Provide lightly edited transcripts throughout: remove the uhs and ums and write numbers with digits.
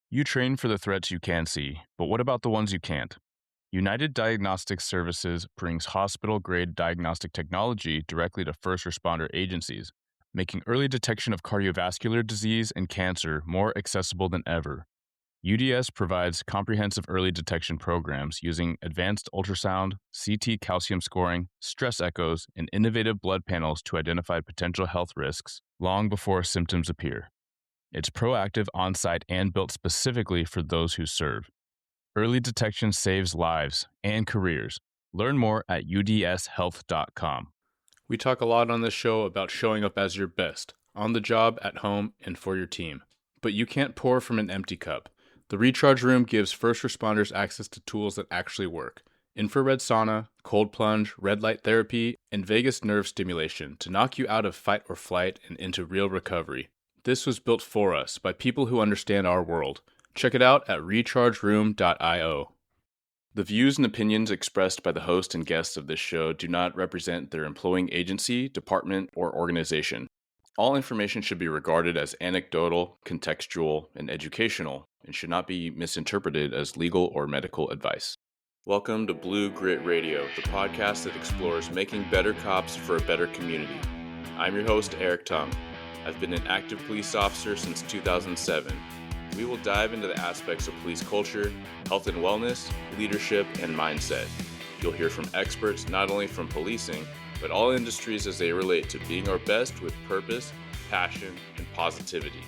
You train for the threats you can see, but what about the ones you can't? United Diagnostic Services brings hospital grade diagnostic technology directly to first responder agencies, making early detection of cardiovascular disease and cancer more accessible than ever. UDS provides comprehensive early detection programs using advanced ultrasound, CT calcium scoring, stress echoes, and innovative blood panels to identify potential health risks long before symptoms appear. It's proactive, on site, and built specifically for those who serve. Early detection saves lives and careers. Learn more at udshealth.com. We talk a lot on this show about showing up as your best, on the job, at home, and for your team. But you can't pour from an empty cup. The Recharge Room gives first responders access to tools that actually work. Infrared sauna, cold plunge, red light therapy, and vagus nerve stimulation to knock you out of fight or flight and into real recovery. This was built for us by people who understand our world. Check it out at rechargeroom.io. The views and opinions expressed by the host and guests of this show do not represent their employing agency, department, or organization. All information should be regarded as anecdotal, contextual, and educational, and should not be misinterpreted as legal or medical advice. Welcome to Blue Grit Radio, the podcast that explores making better cops for a better community. I'm your host, Eric Tung. I've been an active police officer since 2007. We will dive into the aspects of police culture, health and wellness, leadership, and mindset. You'll hear from experts not only from policing, but all industries as they relate to being our best with purpose, passion, and positivity.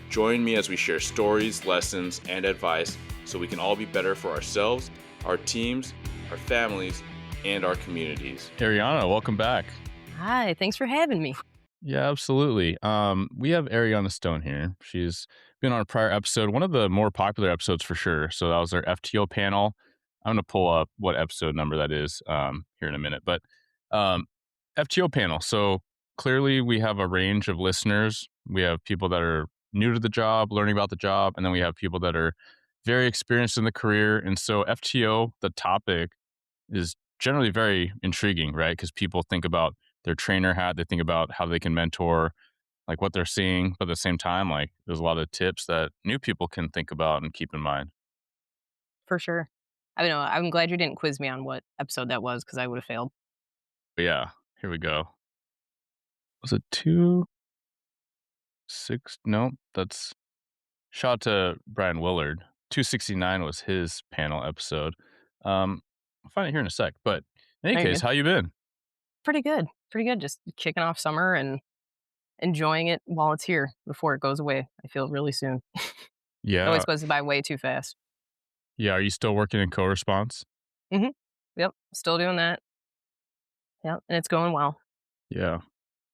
Join me as we share stories, lessons, and advice so we can all be better for ourselves, our teams, our families, and our communities. Ariana, welcome back. Hi, thanks for having me. Yeah, absolutely. We have Ariana Stone here. She's been on a prior episode, one of the more popular episodes for sure. So that was our FTO panel. I'm going to pull up what episode number that is here in a minute. But FTO panel. So clearly we have a range of listeners. We have people that are new to the job, learning about the job, and then we have people that are very experienced in the career. And so FTO, the topic, is generally very intriguing, right? Because people think about their trainer hat, they think about how they can mentor, like what they're seeing, but at the same time, like there's a lot of tips that new people can think about and keep in mind. For sure. I know. I'm glad you didn't quiz me on what episode that was because I would have failed. But yeah, here we go. Was it 2-6? No, that's shout out to Brian Willard. 269 was his panel episode. I'll find it here in a sec. But in any case, how you been? Pretty good. Pretty good. Just kicking off summer and enjoying it while it's here before it goes away. I feel really soon. Yeah. It always goes by way too fast. Yeah. Are you still working in co-response? Mm-hmm. Yep. Still doing that. Yep. And it's going well. Yeah.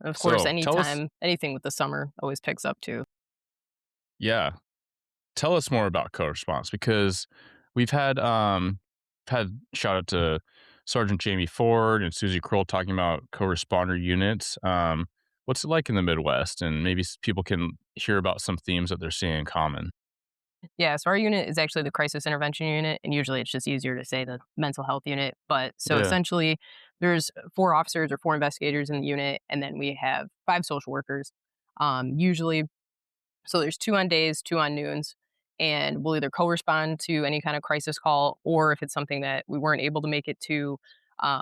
And of course, anytime, anything with the summer always picks up too. Yeah. Tell us more about co-response because we've had shout out to Sergeant Jamie Ford and Susie Kroll talking about co-responder units. What's it like in the Midwest? And maybe people can hear about some themes that they're seeing in common. Yeah, so our unit is actually the crisis intervention unit, and usually it's just easier to say the mental health unit. But so essentially, there's 4 officers or 4 investigators in the unit, and then we have 5 social workers. Usually, so there's 2 on days, 2 on noons, and we'll either co-respond to any kind of crisis call, or if it's something that we weren't able to make it to,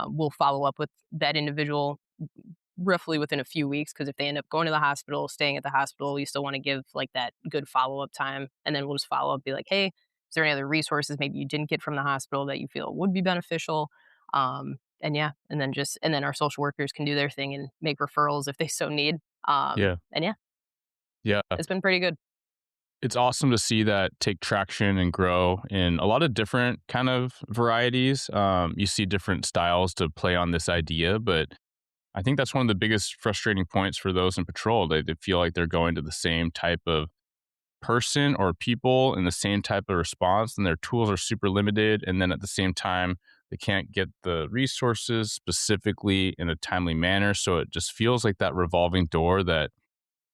we'll follow up with that individual roughly within a few weeks, because if they end up going to the hospital, staying at the hospital, you still want to give like that good follow-up time. And then we'll just follow up, be like, hey, is there any other resources maybe you didn't get from the hospital that you feel would be beneficial? And then our social workers can do their thing and make referrals if they so need. Yeah. It's been pretty good. It's awesome to see that take traction and grow in a lot of different kind of varieties. You see different styles to play on this idea, but I think that's one of the biggest frustrating points for those in patrol. They feel like they're going to the same type of person or people in the same type of response, and their tools are super limited. And then at the same time, they can't get the resources specifically in a timely manner. So it just feels like that revolving door that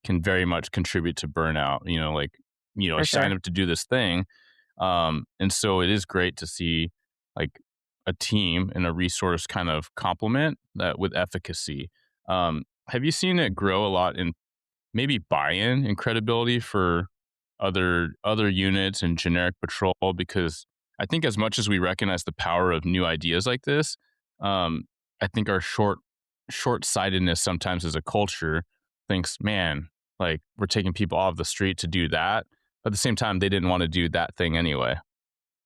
can very much contribute to burnout. I signed up to do this thing. And so it is great to see like a team and a resource kind of complement that with efficacy. Have you seen it grow a lot in maybe buy-in and credibility for other units and generic patrol, because I think as much as we recognize the power of new ideas like this, um, I think our short-sightedness sometimes as a culture thinks, man, like we're taking people off the street to do that. At the same time, they didn't want to do that thing anyway.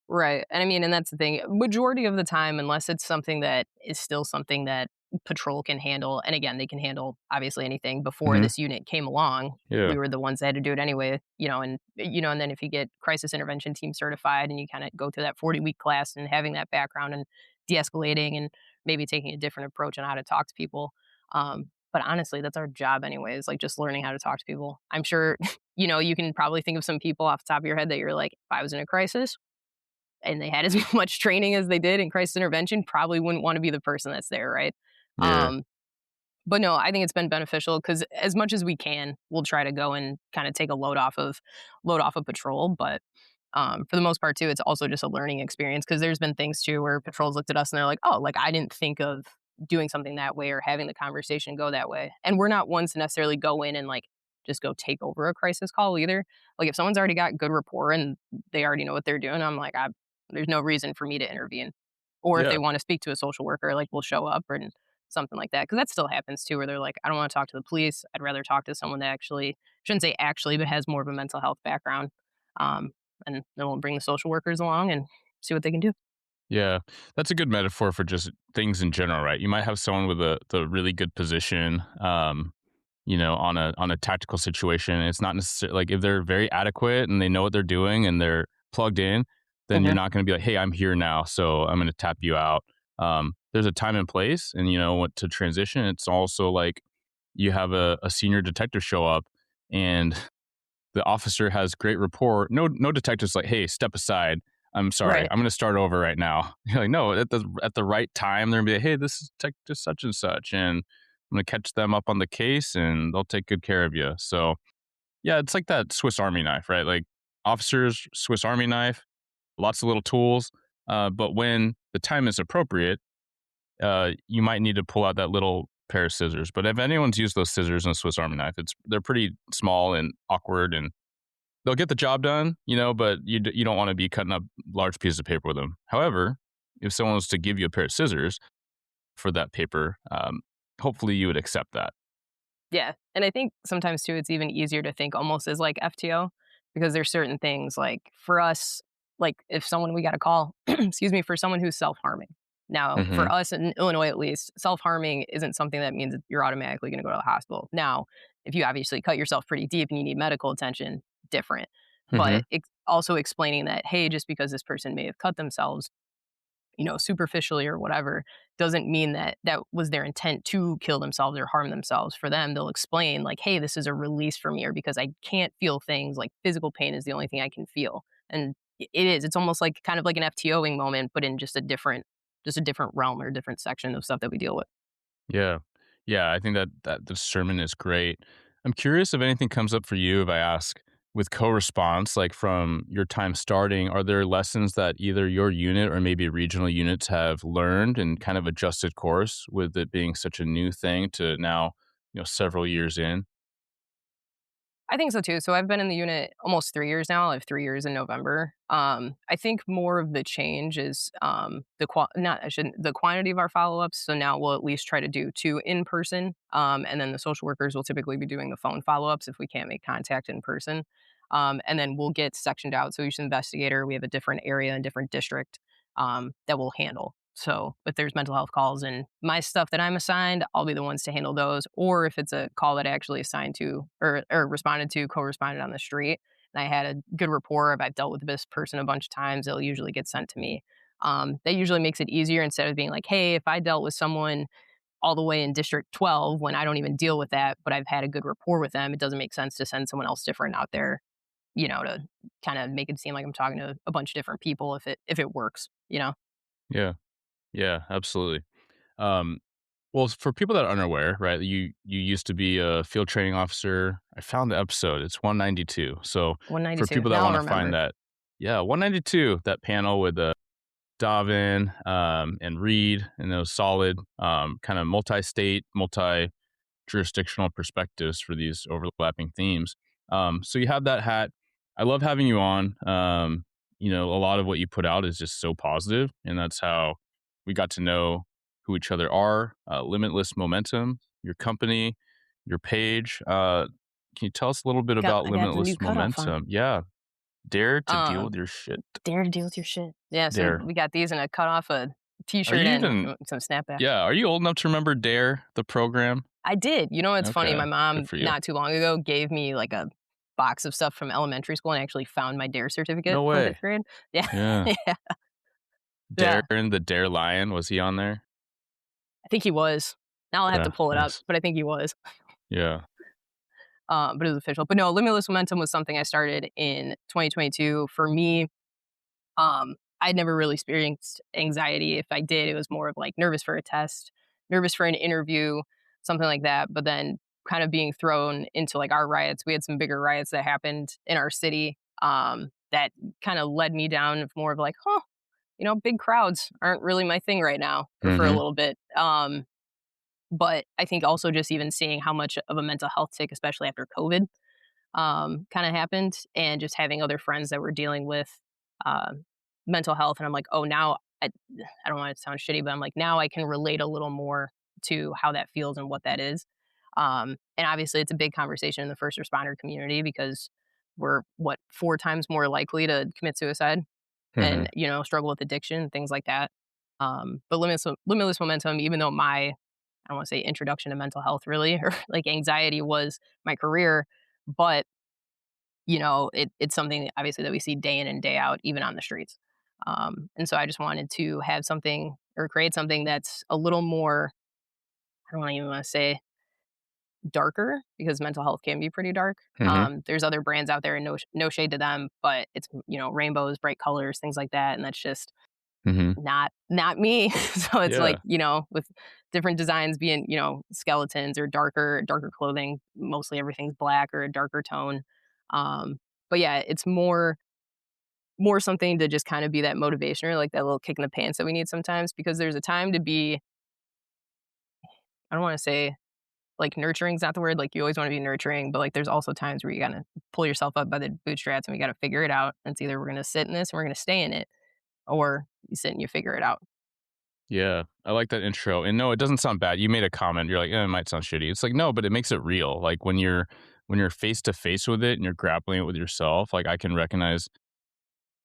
Right. And I mean, and that's the thing. Majority of the time, unless it's something that is still something that patrol can handle, and again, they can handle obviously anything. Before Hmm. this unit came along, Yeah. we were the ones that had to do it anyway, and then if you get crisis intervention team certified and you kind of go through that 40-week class and having that background and de-escalating and maybe taking a different approach on how to talk to people. But honestly, that's our job anyways, like just learning how to talk to people. I'm sure, you can probably think of some people off the top of your head that you're like, if I was in a crisis, and they had as much training as they did in crisis intervention, probably wouldn't want to be the person that's there, right? Yeah. Um, but no, I think it's been beneficial because as much as we can, we'll try to go and kind of take a load off of patrol. But for the most part, too, it's also just a learning experience because there's been things too where patrols looked at us and they're like, "Oh, like I didn't think of doing something that way or having the conversation go that way." And we're not ones to necessarily go in and like just go take over a crisis call either. Like if someone's already got good rapport and they already know what they're doing, I'm like, there's no reason for me to intervene. Or if Yeah. they want to speak to a social worker, like we'll show up and something like that. Because that still happens too, where they're like, I don't want to talk to the police. I'd rather talk to someone that actually shouldn't say actually, but has more of a mental health background. Um, and then we'll bring the social workers along and see what they can do. Yeah, that's a good metaphor for just things in general, right? You might have someone with the really good position, on a tactical situation. It's not necessarily like if they're very adequate and they know what they're doing and they're plugged in, then you're Hmm. not going to be like, "Hey, I'm here now, so I'm going to tap you out." There's a time and place, and what to transition. It's also like you have a senior detective show up, and the officer has great rapport. No detective's like, "Hey, step aside. I'm sorry. Right. I'm gonna start over right now." You're like, no, at the right time, they're gonna be like, "Hey, this is detective such and such, and I'm gonna catch them up on the case, and they'll take good care of you." So yeah, it's like that Swiss Army knife, right? Like officers, Swiss Army knife, lots of little tools. But when the time is appropriate, you might need to pull out that little pair of scissors. But if anyone's used those scissors in a Swiss Army knife, they're pretty small and awkward, and they'll get the job done, but you don't want to be cutting up large pieces of paper with them. However, if someone was to give you a pair of scissors for that paper, hopefully you would accept that. Yeah, and I think sometimes too, it's even easier to think almost as like FTO because there's certain things like for us, like if someone we got a call, excuse me, for someone who's self harming. Now, Hmm. for us in Illinois, at least, self harming isn't something that means that you're automatically going to go to the hospital. Now, if you obviously cut yourself pretty deep and you need medical attention, different. Hmm. But it's also explaining that, hey, just because this person may have cut themselves superficially or whatever, doesn't mean that that was their intent to kill themselves or harm themselves. For them, they'll explain like, "Hey, this is a release for me," or because I can't feel things like physical pain is the only thing I can feel. And it is. It's almost like kind of like an FTOing moment, but in just a different realm or different section of stuff that we deal with. Yeah. Yeah. I think that the sermon is great. I'm curious if anything comes up for you if I ask with co-response, like from your time starting, are there lessons that either your unit or maybe regional units have learned and kind of adjusted course with it being such a new thing to now, several years in? I think so too. So I've been in the unit almost 3 years now. I have 3 years in November. I think more of the change is not I shouldn't the quantity of our follow ups. So now we'll at least try to do two in person, and then the social workers will typically be doing the phone follow ups if we can't make contact in person. And then we'll get sectioned out. So each investigator, we have a different area and different district that we'll handle. So if there's mental health calls and my stuff that I'm assigned, I'll be the ones to handle those. Or if it's a call that I actually assigned to or responded to, co-responded on the street, and I had a good rapport, if I've dealt with this person a bunch of times, they'll usually get sent to me. That usually makes it easier instead of being like, hey, if I dealt with someone all the way in District 12 when I don't even deal with that, but I've had a good rapport with them, it doesn't make sense to send someone else different out there, to kind of make it seem like I'm talking to a bunch of different people if it works. Yeah. Yeah, absolutely. Um, well, for people that are unaware, right? You used to be a field training officer. I found the episode. It's 192. So for 192. people that Now want I'll to find remember. that, yeah, 192, that panel with Davin and Reed and those solid kind of multi-state, multi-jurisdictional perspectives for these overlapping themes. So you have that hat. I love having you on. A lot of what you put out is just so positive, and that's how we got to know who each other are. Limitless Momentum, your company, your page. Can you tell us a little bit about I got the new Limitless cutoff on. Momentum? Yeah, dare to deal Um, with your shit. Dare to deal with your shit. Yeah, so Dare. we got these in a cutoff, a Are t-shirt, you and even? some snapbacks. Yeah, are you old enough to remember Dare, the program? I did. You know what's funny? Okay, My good mom, for you. not too long ago, gave me, like, a box of stuff from elementary school and actually found my DARE certificate No from 5th way. grade. Yeah. Yeah, Yeah. Yeah. Darren the Dare Lion, was he on there? I think he was. Now I'll have Okay, to pull it up, nice. but I think he was. Yeah. But it was official. But no, Limitless Momentum was something I started in 2022. For me, I'd never really experienced anxiety. If I did, it was more of like nervous for a test, nervous for an interview, something like that. But then kind of being thrown into like our riots. We had some bigger riots that happened in our city that kind of led me down of more of like, huh, big crowds aren't really my thing right now for a Mhm. little bit. But I think also just even seeing how much of a mental health tick, especially after COVID, kind of happened, and just having other friends that were dealing with uh, mental health. And I'm like, oh, now I don't want to sound shitty, but I'm like, now I can relate a little more to how that feels and what that is. And obviously, it's a big conversation in the first responder community because we're, what, 4 times more likely to commit suicide and, Mhm. struggle with addiction, things like that. But Limitless Momentum, even though I don't want to say introduction to mental health really, or like anxiety was my career, but it's something obviously that we see day in and day out, even on the streets. And so I just wanted to have something or create something that's a little more, I don't even want to say darker because mental health can be pretty dark. Mhm. There's other brands out there and no shade to them, but it's, rainbows, bright colors, things like that. And that's just Mhm. not me. So it's like, Yeah. with different designs being, skeletons or darker clothing, mostly everything's black or a darker tone. Um, but yeah, it's more something to just kind of be that motivation or like that little kick in the pants that we need sometimes because there's a time to be, I don't want to say like nurturing is not the word, like you always want to be nurturing, but like there's also times where you gotta pull yourself up by the bootstraps and we gotta figure it out. And it's either we're gonna sit in this and we're gonna stay in it, or you sit and you figure it out. Yeah. I like that intro. And no, it doesn't sound bad. You made a comment. You're like, it might sound shitty. It's like, no, but it makes it real. Like when you're face to face with it and you're grappling it with yourself, like I can recognize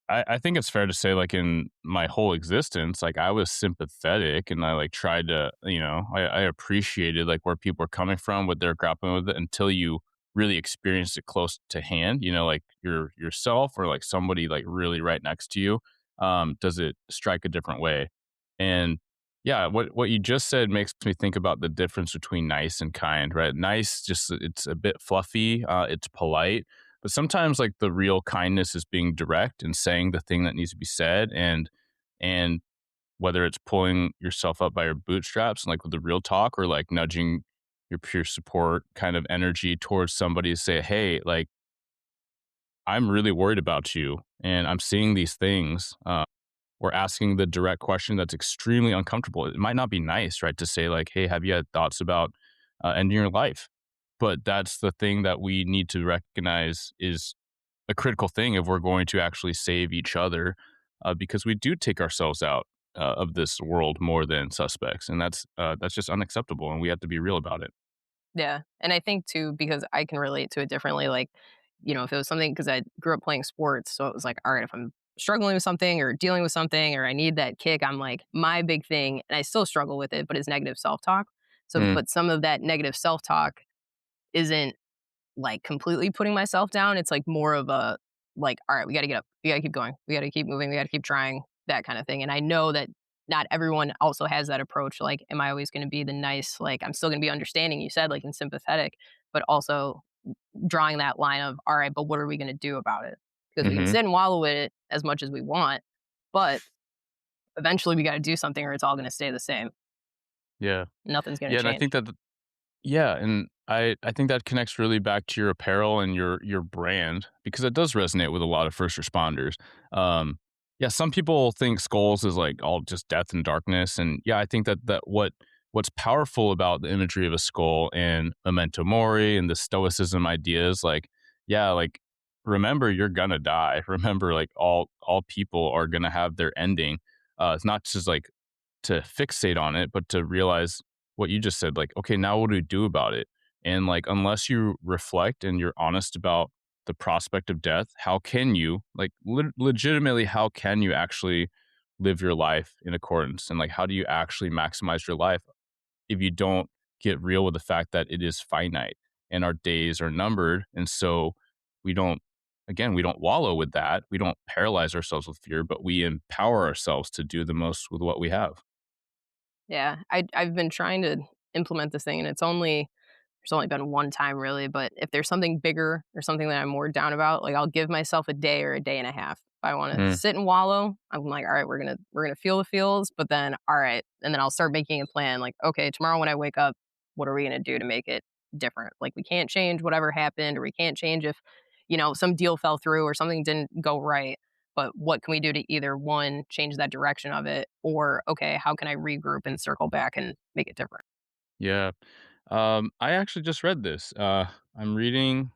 I think it's fair to say, like, in my whole existence, like, I was sympathetic and I, like, tried to, I appreciated, like, where people were coming from, what they're grappling with it until you really experience it close to hand, like, yourself or, like, somebody, like, really right next to you, does it strike a different way. And, yeah, what you just said makes me think about the difference between nice and kind, right? Nice, just it's a bit fluffy, it's polite, but sometimes like the real kindness is being direct and saying the thing that needs to be said and whether it's pulling yourself up by your bootstraps and like with the real talk or like nudging your peer support kind of energy towards somebody to say, hey, like I'm really worried about you and I'm seeing these things. Or asking the direct question that's extremely uncomfortable. It might not be nice, right? To say like, hey, have you had thoughts about ending your life? But that's the thing that we need to recognize is a critical thing if we're going to actually save each other, because we do take ourselves out of this world more than suspects, and that's just unacceptable, and we have to be real about it. Yeah. And I think too, because I can relate to it differently, like, if it was something, because I grew up playing sports, so it was like, all right, if I'm struggling with something or dealing with something or I need that kick, I'm like, my big thing, and I still struggle with it, but is negative self talk. So, Mm, but some of that negative self talk isn't like completely putting myself down. It's like more of a like, all right, we got to get up. We got to keep going. We got to keep moving. We got to keep trying, that kind of thing. And I know that not everyone also has that approach. Like, am I always going to be the nice, like, I'm still going to be understanding, you said, like, and sympathetic, but also drawing that line of, all right, but what are we going to do about it? Because we can mhm. sit and wallow with it as much as we want, but eventually we got to do something or it's all going to stay the same. Yeah. Nothing's going Yeah, to and I change. think that yeah, and I think that connects really back to your apparel and your brand because it does resonate with a lot of first responders. Um, yeah, some people think skulls is like all just death and darkness, and yeah, I think that what's powerful about the imagery of a skull and memento mori and the stoicism ideas, like yeah, like remember you're gonna die. Remember, like all people are gonna have their ending. It's not just like to fixate on it, but to realize what you just said, like, okay, now what do we do about it? And like, unless you reflect and you're honest about the prospect of death, how can you, like, legitimately, how can you actually live your life in accordance? And like, how do you actually maximize your life if you don't get real with the fact that it is finite and our days are numbered? And so we don't, again, we don't wallow with that. We don't paralyze ourselves with fear, but we empower ourselves to do the most with what we have. Yeah, I've been trying to implement this thing, and there's only been one time really, but if there's something bigger or something that I'm more down about, like I'll give myself a day or a day and a half. If I want to Mm, sit and wallow, I'm like, all right, we're gonna feel the feels, but then all right, and then I'll start making a plan. Like, okay, tomorrow when I wake up, what are we gonna do to make it different? Like, we can't change whatever happened, or we can't change if some deal fell through or something didn't go right. But what can we do to either one change that direction of it, or okay, how can I regroup and circle back and make it different? yeah. I actually just read this. I'm reading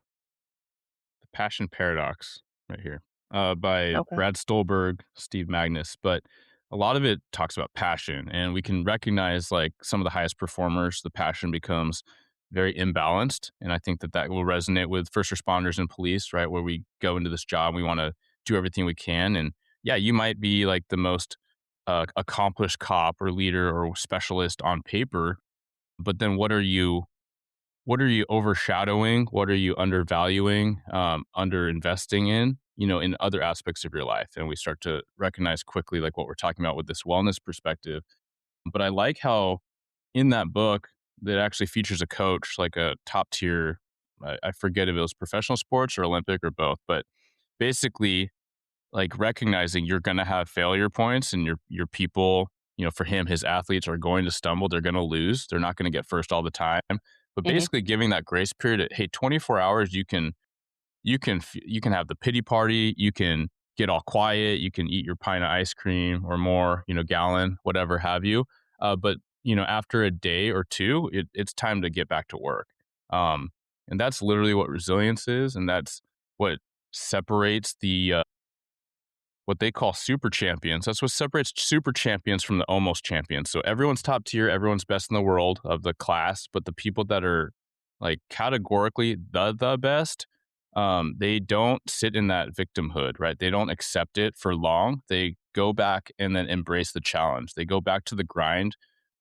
The Passion Paradox right here, by Okay. Brad Stolberg, Steve Magnus. But a lot of it talks about passion, and we can recognize like some of the highest performers, the passion becomes very imbalanced. And I think that that will resonate with first responders and police, right? Where we go into this job, we want to do everything we can. And yeah, you might be like the most accomplished cop or leader or specialist on paper, but then what are you overshadowing? What are you undervaluing, under investing in, in other aspects of your life? And we start to recognize quickly, like what we're talking about with this wellness perspective. But I like how in that book that actually features a coach, like a top tier, I forget if it was professional sports or Olympic or both, but basically like recognizing you're going to have failure points and your people, for him, his athletes are going to stumble, they're going to lose, they're not going to get first all the time, but Hmm. basically giving that grace period at, hey, 24 hours, you can have the pity party, you can get all quiet, you can eat your pint of ice cream or more, gallon, whatever have you, but after a day or two, it's time to get back to work. um, and that's literally what resilience is, and that's what separates what they call super champions. That's what separates super champions from the almost champions. So everyone's top tier, everyone's best in the world of the class, but the people that are like categorically the best, they don't sit in that victimhood, right? They don't accept it for long. They go back and then embrace the challenge. They go back to the grind,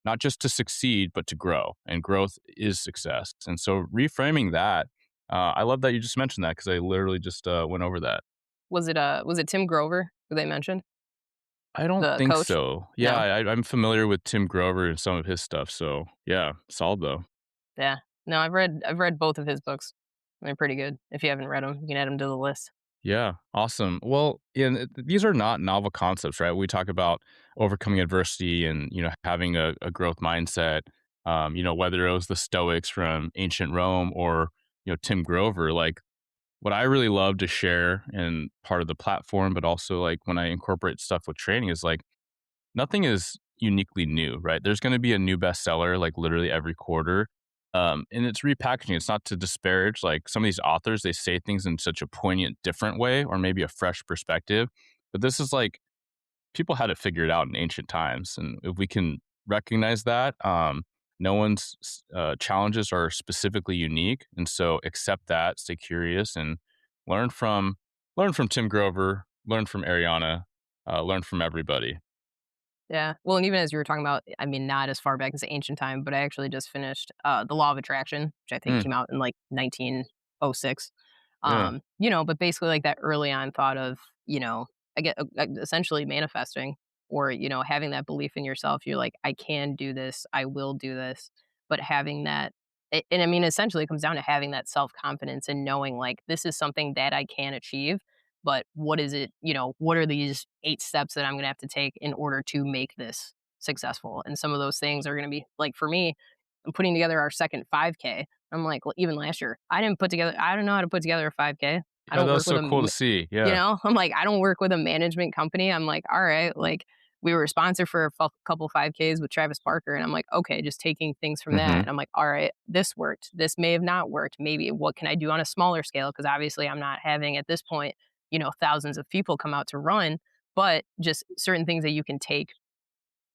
not just to succeed, but to grow. And growth is success. And so reframing that, I love that you just mentioned that because I literally just went over that. Was it Tim Grover who they mentioned? I don't The think coach? so. Yeah, No. I'm familiar with Tim Grover and some of his stuff, so yeah, solid though. Yeah. No, I've read both of his books. They're pretty good. If you haven't read them, you can add them to the list. Yeah, awesome. Well, yeah, and these are not novel concepts, right? We talk about overcoming adversity and having a growth mindset. Whether it was the Stoics from ancient Rome or Tim Grover, like what I really love to share and part of the platform, but also like when I incorporate stuff with training is like nothing is uniquely new, right? There's going to be a new bestseller like literally every quarter. And it's repackaging. It's not to disparage like some of these authors, they say things in such a poignant, different way, or maybe a fresh perspective. But this is like people had it figured out in ancient times. And if we can recognize that, no one's challenges are specifically unique. And so accept that, stay curious, and learn from learn from Tim Grover, learn from Ariana, learn from everybody. Yeah. Well, and even as you were talking about, I mean, not as far back as ancient time, but I actually just finished The Law of Attraction, which I think Mm, came out in like 1906. yeah. But basically like that early on thought of, I get essentially manifesting or, having that belief in yourself. You're like, I can do this, I will do this. But having that, and I mean, essentially it comes down to having that self confidence and knowing like this is something that I can achieve, but what is it, what are these 8 steps that I'm going to have to take in order to make this successful? And some of those things are going to be like for me, I'm putting together our second 5K. I'm like, well, even last year, I don't know how to put together a 5K. I Yeah, don't that was work with so cool to see. Yeah. I'm like, I don't work with a management company. I'm like, all right, like we were a sponsor for a couple 5Ks with Travis Barker. And I'm like, okay, just taking things from that. Mhm. And I'm like, all right, this worked. This may have not worked. Maybe what can I do on a smaller scale? Because obviously I'm not having at this point, thousands of people come out to run, but just certain things that you can take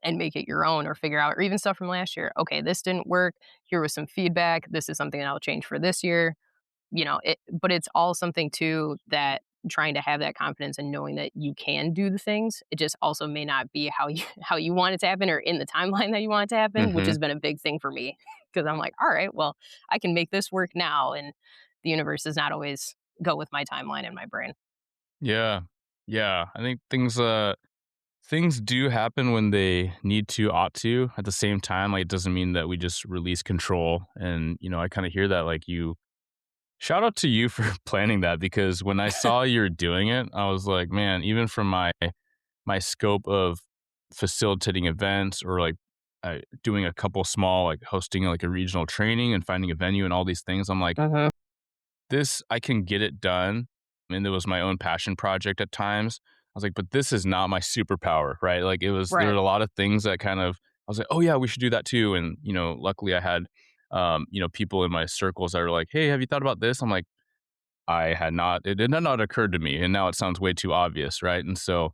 and make it your own or figure out, or even stuff from last year. Okay, this didn't work. Here was some feedback. This is something that I'll change for this year. But it's all something too that trying to have that confidence and knowing that you can do the things. It just also may not be how you how you want it to happen or in the timeline that you want it to happen, which Mhm. has been a big thing for me because I'm like, all right, well, I can make this work now, and the universe does not always go with my timeline in my brain. Yeah. Yeah. I think things do happen when they need to, ought to. At the same time, like, it doesn't mean that we just release control. And, I kind of hear that, like, shout out to you for planning that, because when I saw you're doing it, I was like, man, even from my scope of facilitating events, or like doing a couple small, like hosting like a regional training and finding a venue and all these things, I'm like, Mhm. this, I can get it done. And it was my own passion project at times. I was like, but this is not my superpower, right? Like, there were Right. a lot of things that kind of, I was like, oh yeah, we should do that too. And, luckily I had, people in my circles that were like, hey, have you thought about this? I'm like, it had not occurred to me. And now it sounds way too obvious, right? And so,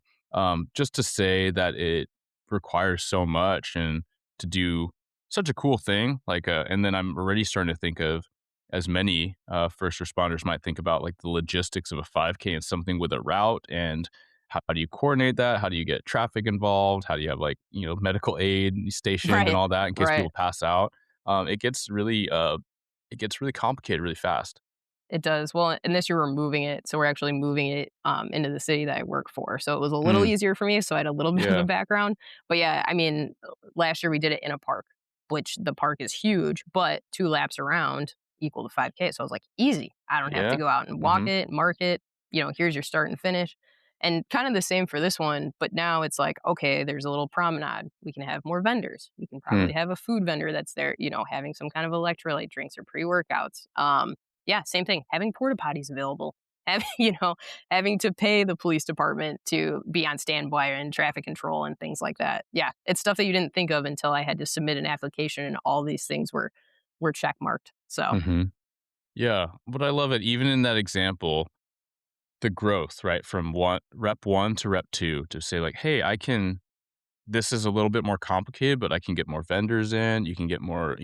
just to say that it requires so much and to do such a cool thing, like, and then I'm already starting to think of, as many first responders might think about, like the logistics of a 5K and something with a route, and how do you coordinate that? How do you get traffic involved? How do you have, like, medical aid stationed and Right. all that in case Right. people pass out? It gets really complicated really fast. It does. Well, and this year we're moving it, so we're actually moving it, into the city that I work for, so it was a little Mm, easier for me, so I had a little bit of a yeah. background. But yeah, I mean, last year we did it in a park, which the park is huge, but 2 laps around equal to 5K, so I was like, "Easy. I don't have to Yeah. go out and walk Mhm. it, mark it, here's your start and finish." And kind of the same for this one, but now it's like, okay, there's a little promenade. We can have more vendors. We can Hmm. probably have a food vendor that's there, having some kind of electrolyte drinks or pre-workouts. Yeah, same thing. Having porta potties available, having having to pay the police department to be on standby and traffic control and things like that. Yeah, it's stuff that you didn't think of until I had to submit an application and all these things were check marked. So Mhm. Yeah, but I love it. Even in that example, the growth, right, from rep 1 to rep 2, to say like, "Hey, I can, this is a little bit more complicated, but I can get more vendors in. You can get more,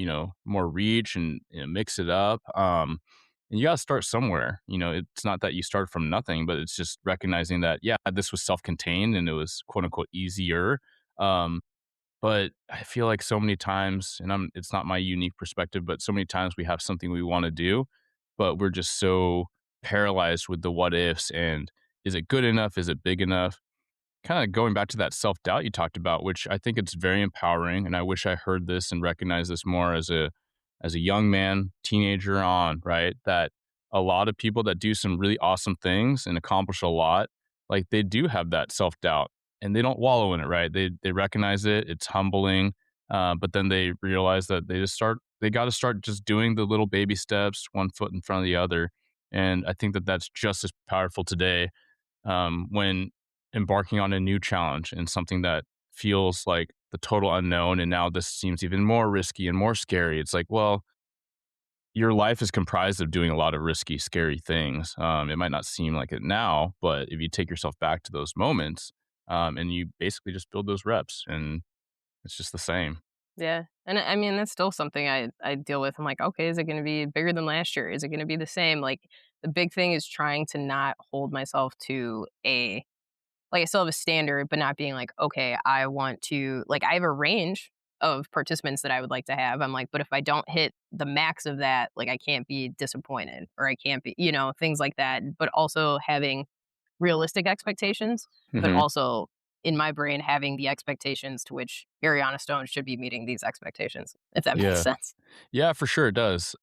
more reach, and, mix it up." And you gotta start somewhere. It's not that you start from nothing, but it's just recognizing that, yeah, this was self-contained and it was quote unquote easier. Um, But I feel like so many times, and it's not my unique perspective, but so many times we have something we wanna do, but we're just so paralyzed with the what ifs, and is it good enough? Is it big enough? Kinda going back to that self-doubt you talked about, which I think it's very empowering, and I wish I heard this and recognized this more as a young man, teenager on, right? That a lot of people that do some really awesome things and accomplish a lot, like, they do have that self-doubt, and they don't wallow in it, right? They recognize it, it's humbling, but then they realize that they gotta start just doing the little baby steps, one foot in front of the other, and I think that that's just as powerful today, when embarking on a new challenge and something that feels like the total unknown. And now this seems even more risky and more scary. It's like, well, your life is comprised of doing a lot of risky, scary things. It might not seem like it now, but if you take yourself back to those moments, and you basically just build those reps, and it's just the same. yeah, and I mean that's still something I deal with. I'm like, okay, is it going to be bigger than last year? Is it going to be the same? Like the big thing is trying to not hold myself to a like I still have a standard, but not being like, okay, I want to like I have a range of participants that I would like to have. I'm like, but if I don't hit the max of that, like I can't be disappointed or I can't be, things like that. But also having realistic expectations, but Hmm. also in my brain having the expectations to which Ariana Stone should be meeting these expectations, if that makes Yeah. sense. Yeah, for sure it does.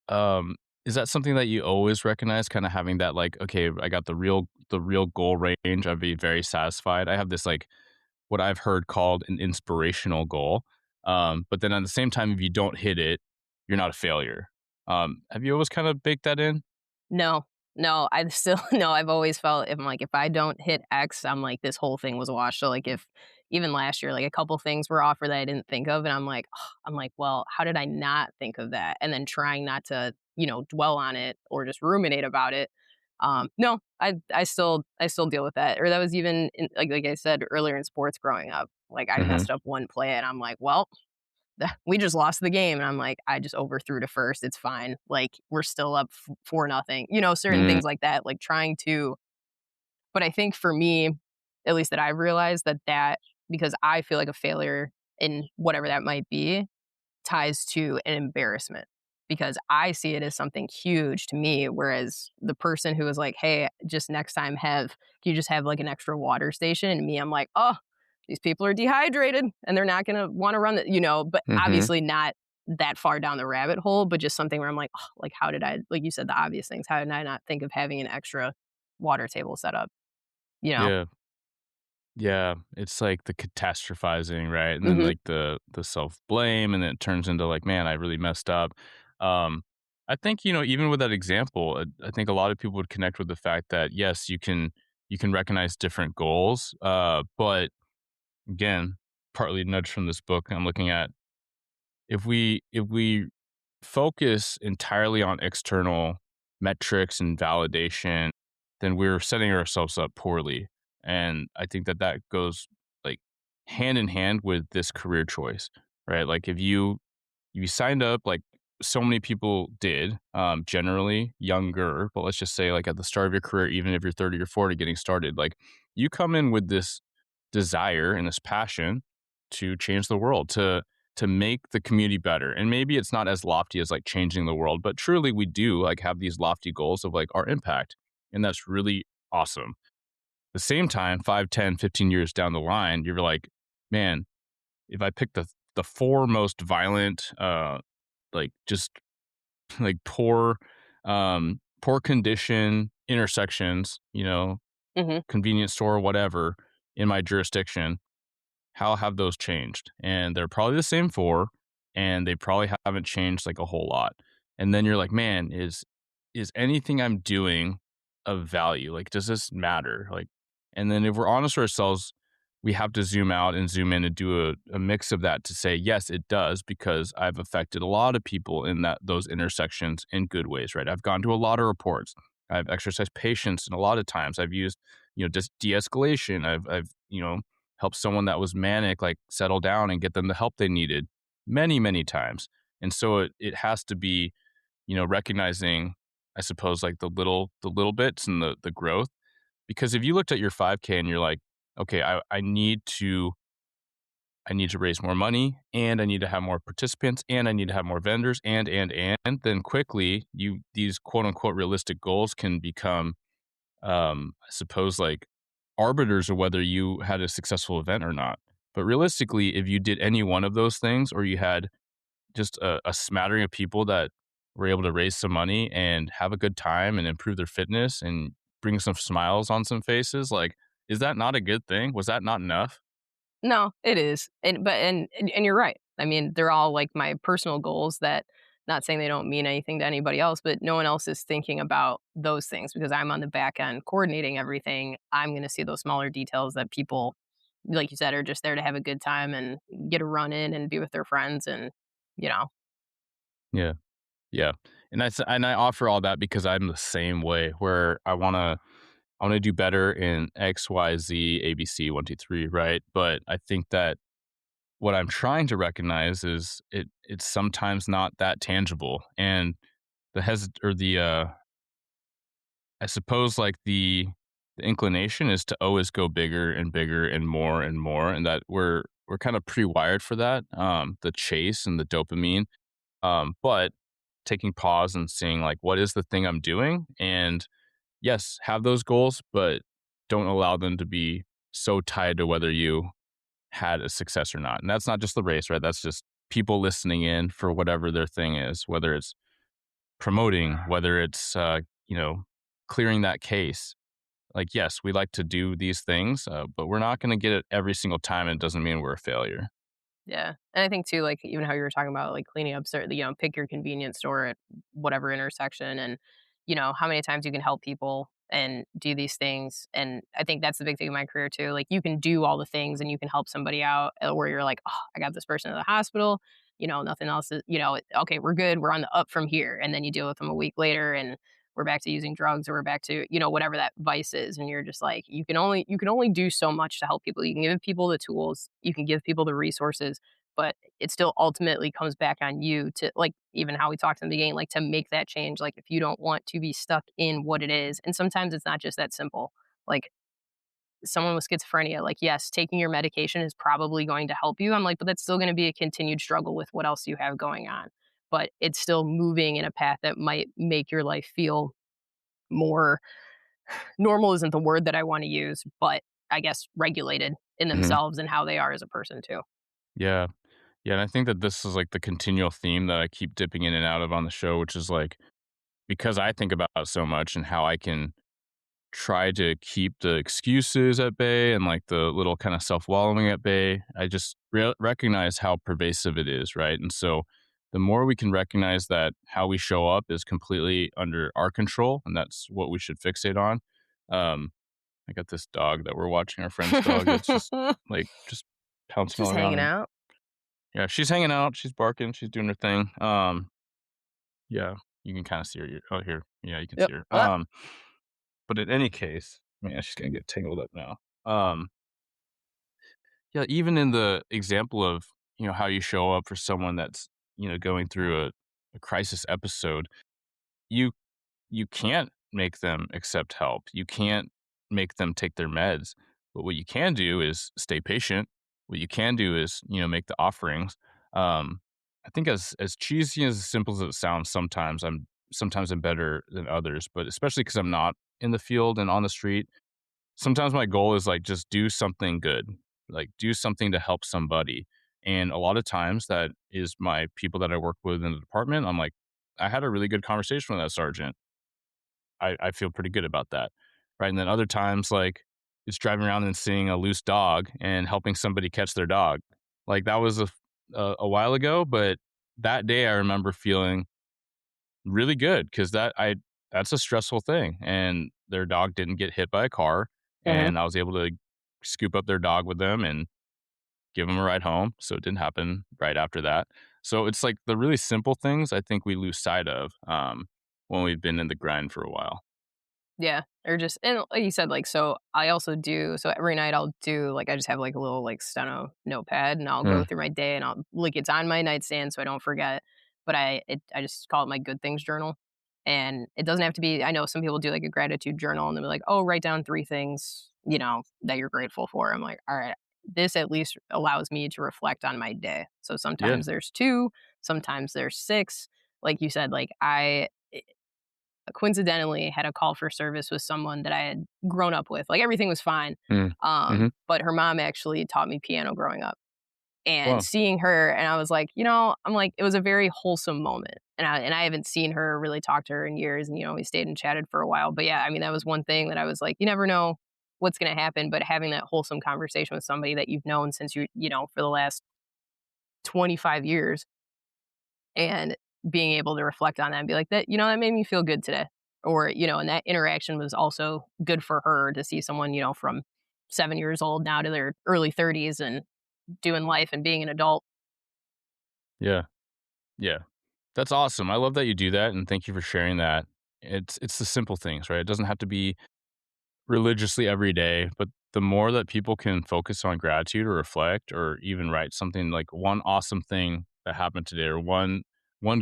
Is that something that you always recognize, kind of having that, like, okay, I got the real goal range, I'd be very satisfied. I have this, like, what I've heard called an inspirational goal. But then at the same time, if you don't hit it, you're not a failure. Have you always kind of baked that in? No, no, I still no, I've always felt if I'm like, if I don't hit X, I'm like, this whole thing was a wash. So like if even last year, like a couple things were offered that I didn't think of, and I'm like, well, how did I not think of that? And then trying not to, dwell on it or just ruminate about it. No, I still deal with that. Or that was even like I said earlier in sports growing up. Like I Hmm. messed up one play, and I'm like, well, we just lost the game, and I'm like, I just overthrew to first. It's fine. Like we're still up 4-0. Certain Mm, things like that. Like trying to. But I think for me, at least that I've realized that because I feel like a failure in whatever that might be ties to an embarrassment because I see it as something huge to me. Whereas the person who was like, hey, just next time can you just have like an extra water station? And me, I'm like, oh, these people are dehydrated and they're not going to want to run but mhm. obviously not that far down the rabbit hole, but just something where I'm like, oh, like, how did I, like you said, the obvious things, how did I not think of having an extra water table set up, you know? Yeah. Yeah, it's like the catastrophizing, right? And then Hmm. like the self-blame, and then it turns into like, "Man, I really messed up." Um, I think, even with that example, I think a lot of people would connect with the fact that, yes, you can recognize different goals, but again, partly nudge from this book I'm looking at, if we focus entirely on external metrics and validation, then we're setting ourselves up poorly. And I think that that goes like hand in hand with this career choice, right? Like if you signed up like so many people did, generally younger, but let's just say like at the start of your career, even if you're 30 or 40 getting started, like you come in with this desire and this passion to change the world, to make the community better. And maybe it's not as lofty as like changing the world, but truly we do like have these lofty goals of like our impact. And that's really awesome. At the same time, 5, 10, 15 years down the line, you're like, man, if I pick the four most violent, like just like poor condition intersections, Hmm. convenience store, whatever, in my jurisdiction, how have those changed? And they're probably the same four, and they probably haven't changed like a whole lot. And then you're like, man, is anything I'm doing of value? Like, does this matter? Like, and then if we're honest with ourselves, we have to zoom out and zoom in and do a mix of that to say, yes, it does, because I've affected a lot of people in those intersections in good ways, right? I've gone to a lot of reports. I've exercised patience, and a lot of times I've used, just de-escalation. I've help someone that was manic like settle down and get them the help they needed many, many times. And so it has to be, recognizing, I suppose, like the little bits and the growth. Because if you looked at your 5K and you're like, okay, I need to raise more money, and I need to have more participants, and I need to have more vendors, and then quickly these quote unquote realistic goals can become, I suppose, like arbiters of whether you had a successful event or not. But realistically, if you did any one of those things, or you had just a smattering of people that were able to raise some money and have a good time and improve their fitness and bring some smiles on some faces, like, is that not a good thing? Was that not enough? No, it is. And you're right. I mean, they're all like my personal goals that not saying they don't mean anything to anybody else, but no one else is thinking about those things because I'm on the back end coordinating everything. I'm going to see those smaller details that people, like you said, are just there to have a good time and get a run in and be with their friends and, you know. Yeah. Yeah. And I offer all that because I'm the same way, where I want to do better in X, Y, Z, ABC, 1, 2, 3, right? But I think that what I'm trying to recognize is it's sometimes not that tangible. And the I suppose like the inclination is to always go bigger and bigger and more, and that we're kind of pre-wired for that, the chase and the dopamine. But taking pause and seeing like, what is the thing I'm doing? And yes, have those goals, but don't allow them to be so tied to whether you had a success or not. And that's not just the race, right? That's just people listening in for whatever their thing is, whether it's promoting, whether it's, clearing that case. Like, yes, we like to do these things, but we're not going to get it every single time. And it doesn't mean we're a failure. Yeah. And I think too, like even how you were talking about like cleaning up certain, pick your convenience store at whatever intersection and, how many times you can help people and do these things. And I think that's the big thing in my career too. Like you can do all the things and you can help somebody out where you're like, oh, I got this person to the hospital, nothing else is, okay, we're good. We're on the up from here. And then you deal with them a week later and we're back to using drugs or we're back to, whatever that vice is. And you're just like, you can only do so much to help people. You can give people the tools, you can give people the resources, but it still ultimately comes back on you to, like, even how we talked in the beginning, like to make that change. Like if you don't want to be stuck in what it is, and sometimes it's not just that simple. Like someone with schizophrenia, like, yes, taking your medication is probably going to help you. I'm like, but that's still going to be a continued struggle with what else you have going on. But it's still moving in a path that might make your life feel more normal isn't the word that I want to use, but I guess regulated in Mhm. themselves and how they are as a person too. Yeah. Yeah, and I think that this is, like, the continual theme that I keep dipping in and out of on the show, which is, like, because I think about it so much and how I can try to keep the excuses at bay and, like, the little kinda self-wallowing at bay, I just recognize how pervasive it is, right? And so, the more we can recognize that how we show up is completely under our control, and that's what we should fixate on. um, I got this dog that we're watching, our friend's dog, that's just, like, just pouncing Just all around hanging me. out. Yeah, she's hanging out, she's barking, she's doing her thing. Yeah, you can kinda see her. Oh, here. Yeah, you can Yep. see her. Ah, But in any case, man, she's gonna get tangled up now. Um, yeah, even in the example of, how you show up for someone that's, going through a crisis episode, you you can't make them accept help. You can't make them take their meds. But what you can do is stay patient. What you can do is, make the offerings. I think as cheesy as simple as it sounds, sometimes I'm better than others, but especially because I'm not in the field and on the street. Sometimes my goal is like just do something good, like do something to help somebody. And a lot of times that is my people that I work with in the department. I'm like, I had a really good conversation with that sergeant. I feel pretty good about that, right? And then other times, like, it's driving around and seeing a loose dog and helping somebody catch their dog. Like, that was a while ago, but that day I remember feeling really good because that's a stressful thing, and their dog didn't get hit by a car, mhm. and I was able to scoop up their dog with them and give them a ride home, so it didn't happen right after that. So it's like the really simple things I think we lose sight of, when we've been in the grind for a while. Yeah, or just and like you said, like, so I also do so every night I'll do like I just have like a little like steno notepad and I'll go Mm, through my day and I'll like it's on my nightstand so I don't forget. But I just call it my good things journal. And it doesn't have to be I know some people do like a gratitude journal and they're like, oh, write down three things, that you're grateful for. I'm like, all right, this at least allows me to reflect on my day. So yeah, sometimes there's two, sometimes there's six. Like you said, like I coincidentally had a call for service with someone that I had grown up with. Like everything was fine. mm, mhm, But her mom actually taught me piano growing up. And wow, seeing her and I was like, I'm like, it was a very wholesome moment. And I haven't seen her really talk to her in years. And, we stayed and chatted for a while. But yeah, I mean, that was one thing that I was like, you never know what's gonna happen. But having that wholesome conversation with somebody that you've known since for the last 25 years and being able to reflect on that and be like that that made me feel good today or and that interaction was also good for her to see someone from 7 years old now to their early 30s and doing life and being an adult. yeah, yeah. That's awesome, I love that you do that, and thank you for sharing that. It's the simple things, right? It doesn't have to be religiously every day, but the more that people can focus on gratitude or reflect or even write something like one awesome thing that happened today or one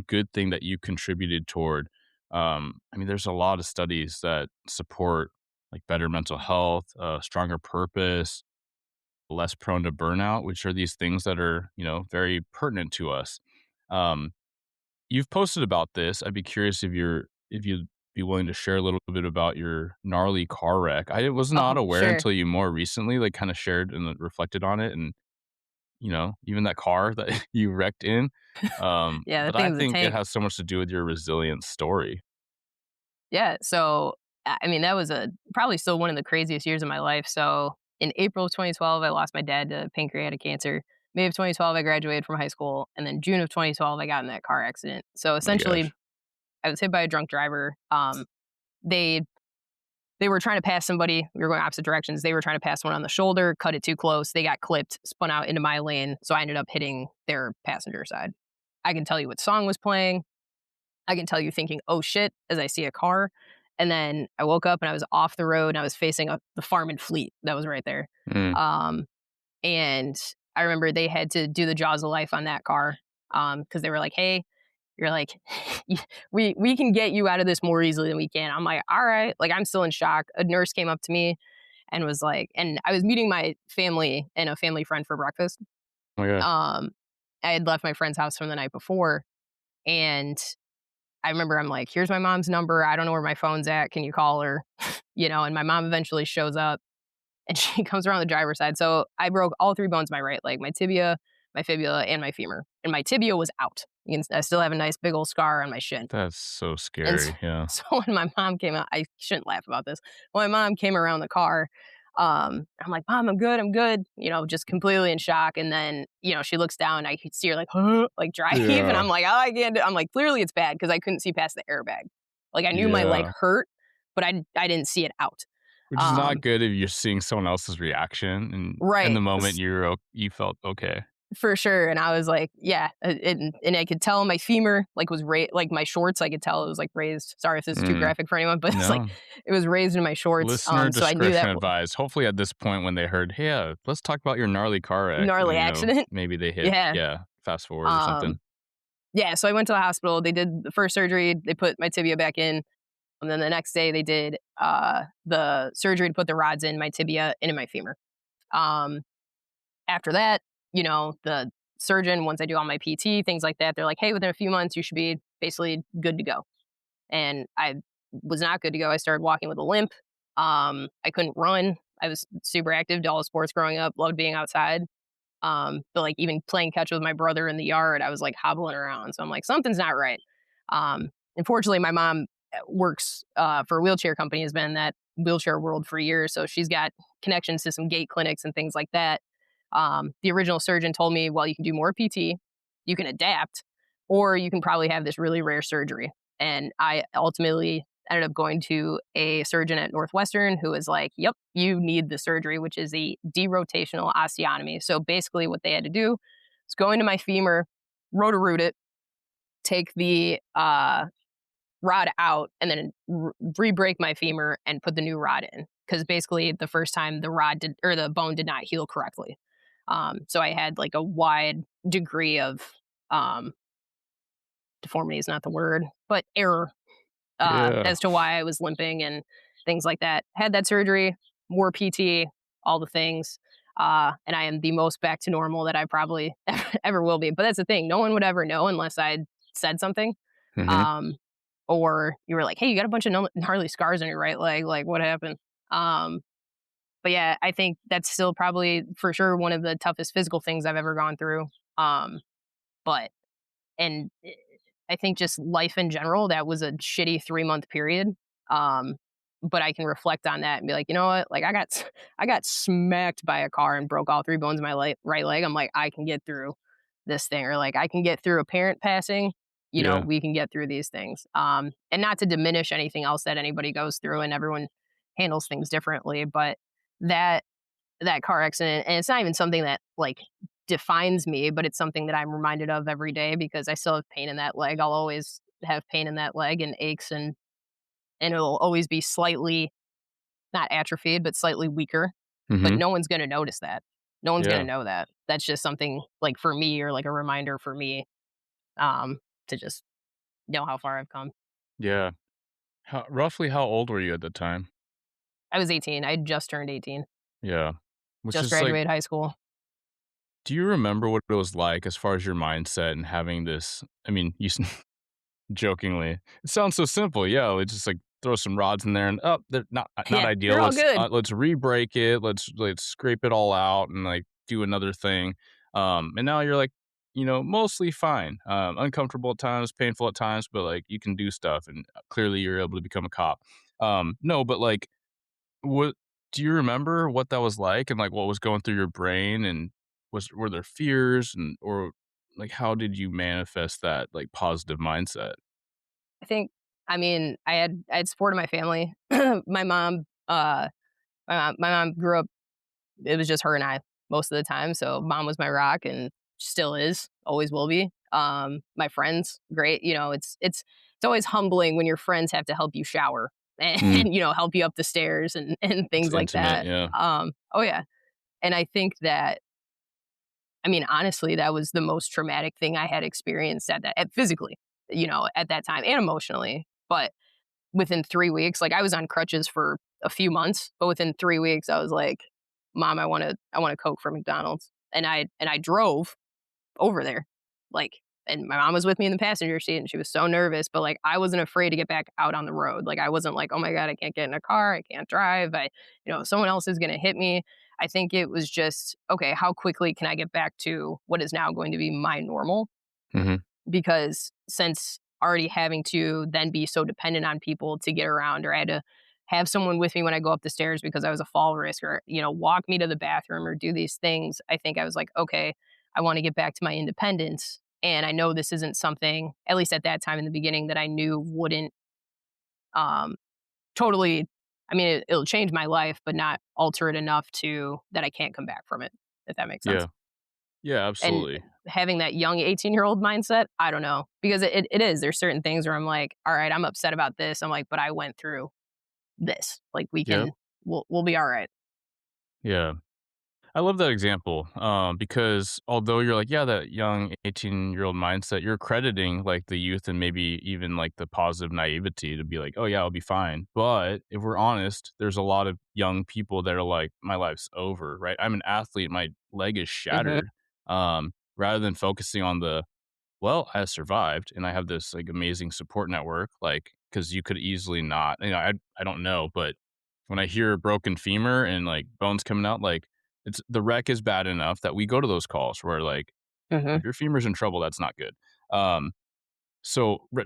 good thing that you contributed toward. I mean, there's a lot of studies that support like better mental health, stronger purpose, less prone to burnout, which are these things that are, very pertinent to us. Um, you've posted about this. I'd be curious if you'd be willing to share a little bit about your gnarly car wreck. I was not Oh, aware sure. until you more recently, like, kinda shared and, reflected on it and, even that car that you wrecked in. Yeah, that But I thing was a think it tank. has so much to do with your resilient story. Yeah, so I mean that was a probably still one of the craziest years of my life. So in April of 2012 I lost my dad to pancreatic cancer. May of 2012 I graduated from high school and then June of 2012 I got in that car accident. So My essentially gosh. I was hit by a drunk driver. They they were trying to pass somebody. We were going opposite directions. They were trying to pass someone on the shoulder, cut it too close. They got clipped, spun out into my lane. So I ended up hitting their passenger side. I can tell you what song was playing. I can tell you thinking, oh shit, as I see a car. And then I woke up and I was off the road and I was facing the farm and fleet that was right there. Mm. And I remember they had to do the jaws of life on that car because they were like, hey, you're like, we can get you out of this more easily than we can. I'm like, all right. Like, I'm still in shock. A nurse came up to me and was like, and I was meeting my family and a family friend for breakfast. Oh my gosh. I had left my friend's house from the night before. And I remember I'm like, here's my mom's number. I don't know where my phone's at. Can you call her? And my mom eventually shows up and she comes around the driver's side. So I broke all 3 bones of my right leg, my tibia, my fibula, and my femur. And my tibia was out. I still have a nice big old scar on my shin. That's so scary. And yeah. So when my mom came out, I shouldn't laugh about this. When my mom came around the car, I'm like, Mom, I'm good, just completely in shock. And then, she looks down, I could see her like, huh, like drive. Yeah. And I'm like, oh, I can't I'm like, clearly it's bad because I couldn't see past the airbag. Like I knew my leg hurt, but I didn't see it out. Which is not good if you're seeing someone else's reaction and Right. in the moment you felt okay. For sure. And I was like, yeah. And I could tell my femur was raised, like my shorts, I could tell it was like raised. Sorry if this is too graphic for anyone, but it's like, it was raised in my shorts. Listener so I knew discretion that advised. Hopefully at this point when they heard, hey, let's talk about your gnarly car wreck. gnarly accident. Maybe they hit, fast forward or something. Yeah. So I went to the hospital. They did the first surgery. They put my tibia back in. And then the next day they did the surgery to put the rods in my tibia and in my femur. After that, the surgeon, once I do all my PT, things like that, they're like, hey, within a few months, you should be basically good to go. And I was not good to go. I started walking with a limp. I couldn't run. I was super active, did all the sports growing up, loved being outside. But like even playing catch with my brother in the yard, I was like hobbling around. So I'm like, something's not right. Unfortunately, my mom works for a wheelchair company, has been in that wheelchair world for years. So she's got connections to some gait clinics and things like that. The original surgeon told me, well, you can do more PT, you can adapt, or you can probably have this really rare surgery. And I ultimately ended up going to a surgeon at Northwestern who was like, yep, you need the surgery, which is a derotational osteotomy. So basically what they had to do is go into my femur, root it, take the rod out, and then re-break my femur and put the new rod in. Because basically the first time the bone did not heal correctly. So I had like a wide degree of deformity is not the word, but error as to why I was limping and things like that. Had that surgery, more PT, all the things. And I am the most back to normal that I probably ever will be. But that's the thing. No one would ever know unless I said something. Mm-hmm. Or you were like, hey, you got a bunch of gnarly scars on your right leg. Like, what happened? But yeah, I think that's still probably for sure one of the toughest physical things I've ever gone through. And I think just life in general, that was a shitty 3-month period. But I can reflect on that and be like, you know what? Like I got smacked by a car and broke all 3 bones of my right leg. I'm like, I can get through this thing, or like I can get through a parent passing. We can get through these things. And not to diminish anything else that anybody goes through, and everyone handles things differently, but that car accident, and it's not even something that like defines me, but it's something that I'm reminded of every day because I still have pain in that leg. I'll always have pain in that leg and aches, and it'll always be slightly not atrophied, but slightly weaker. Mm-hmm. But no one's going to notice that. No one's going to know that. That's just something like for me, or like a reminder for me to just know how far I've come. Yeah. Roughly how old were you at the time? I was 18. I had just turned 18. Yeah. Just graduated high school. Do you remember what it was like as far as your mindset and having this? I mean, you jokingly, it sounds so simple. Yeah, let's just like throw some rods in there and they're not ideal. They're all good. Let's re-break it. Let's scrape it all out and like do another thing. And now you're like, mostly fine. Uncomfortable at times, painful at times, but like you can do stuff, and clearly you're able to become a cop. No, but like, what do you remember what that was like, and like what was going through your brain, and were there fears, or like how did you manifest that like positive mindset? I think I mean, I had support of my family. My mom, my mom grew up, it was just her and I most of the time, so mom was my rock and still is, always will be. My friends, great, it's always humbling when your friends have to help you shower and, Mm, help you up the stairs and it's things like intimate, that. yeah. Oh yeah, and I think that, I mean, honestly, that was the most traumatic thing I had experienced physically, at that time and emotionally. But within 3 weeks, like, I was on crutches for a few months, but within 3 weeks, I was like, "Mom, I want a Coke from McDonald's." And I drove over there, like, and my mom was with me in the passenger seat, and she was so nervous, but, like, I wasn't afraid to get back out on the road. Like, I wasn't like, "Oh my god, I can't get in a car, I can't drive, someone else is gonna hit me." I think it was just, "Okay, how quickly can I get back to what is now going to be my normal?" Mhm. Because since already having to then be so dependent on people to get around, or I had to have someone with me when I go up the stairs because I was a fall risk, or walk me to the bathroom or do these things, I think I was like, okay, I want to get back to my independence. And I know this isn't something, at least at that time in the beginning, that I knew wouldn't um totally, I mean, it'll change my life, but not alter it enough to that I can't come back from it, if that makes sense. Yeah. Yeah, And absolutely. having that young 18-year-old mindset, I don't know, because it is, there's certain things where I'm like, all right, I'm upset about this. I'm like, but I went through this. Like, Yep. we'll be all right. Yeah. I love that example, because although you're like, yeah, that young 18-year-old mindset, you're crediting like the youth and maybe even like the positive naivety to be like, oh yeah, I'll be fine. But if we're honest, there's a lot of young people that are like, my life's over, right? I'm an athlete, my leg is Mhm. shattered. Rather than focusing on the, well, I survived and I have this like amazing support network, like, because you could easily not, I don't know, but when I hear broken femur and like bones coming out, like it's the wreck is bad enough that we go to those calls where like Mhm. if your femur's in trouble, that's not good. Um,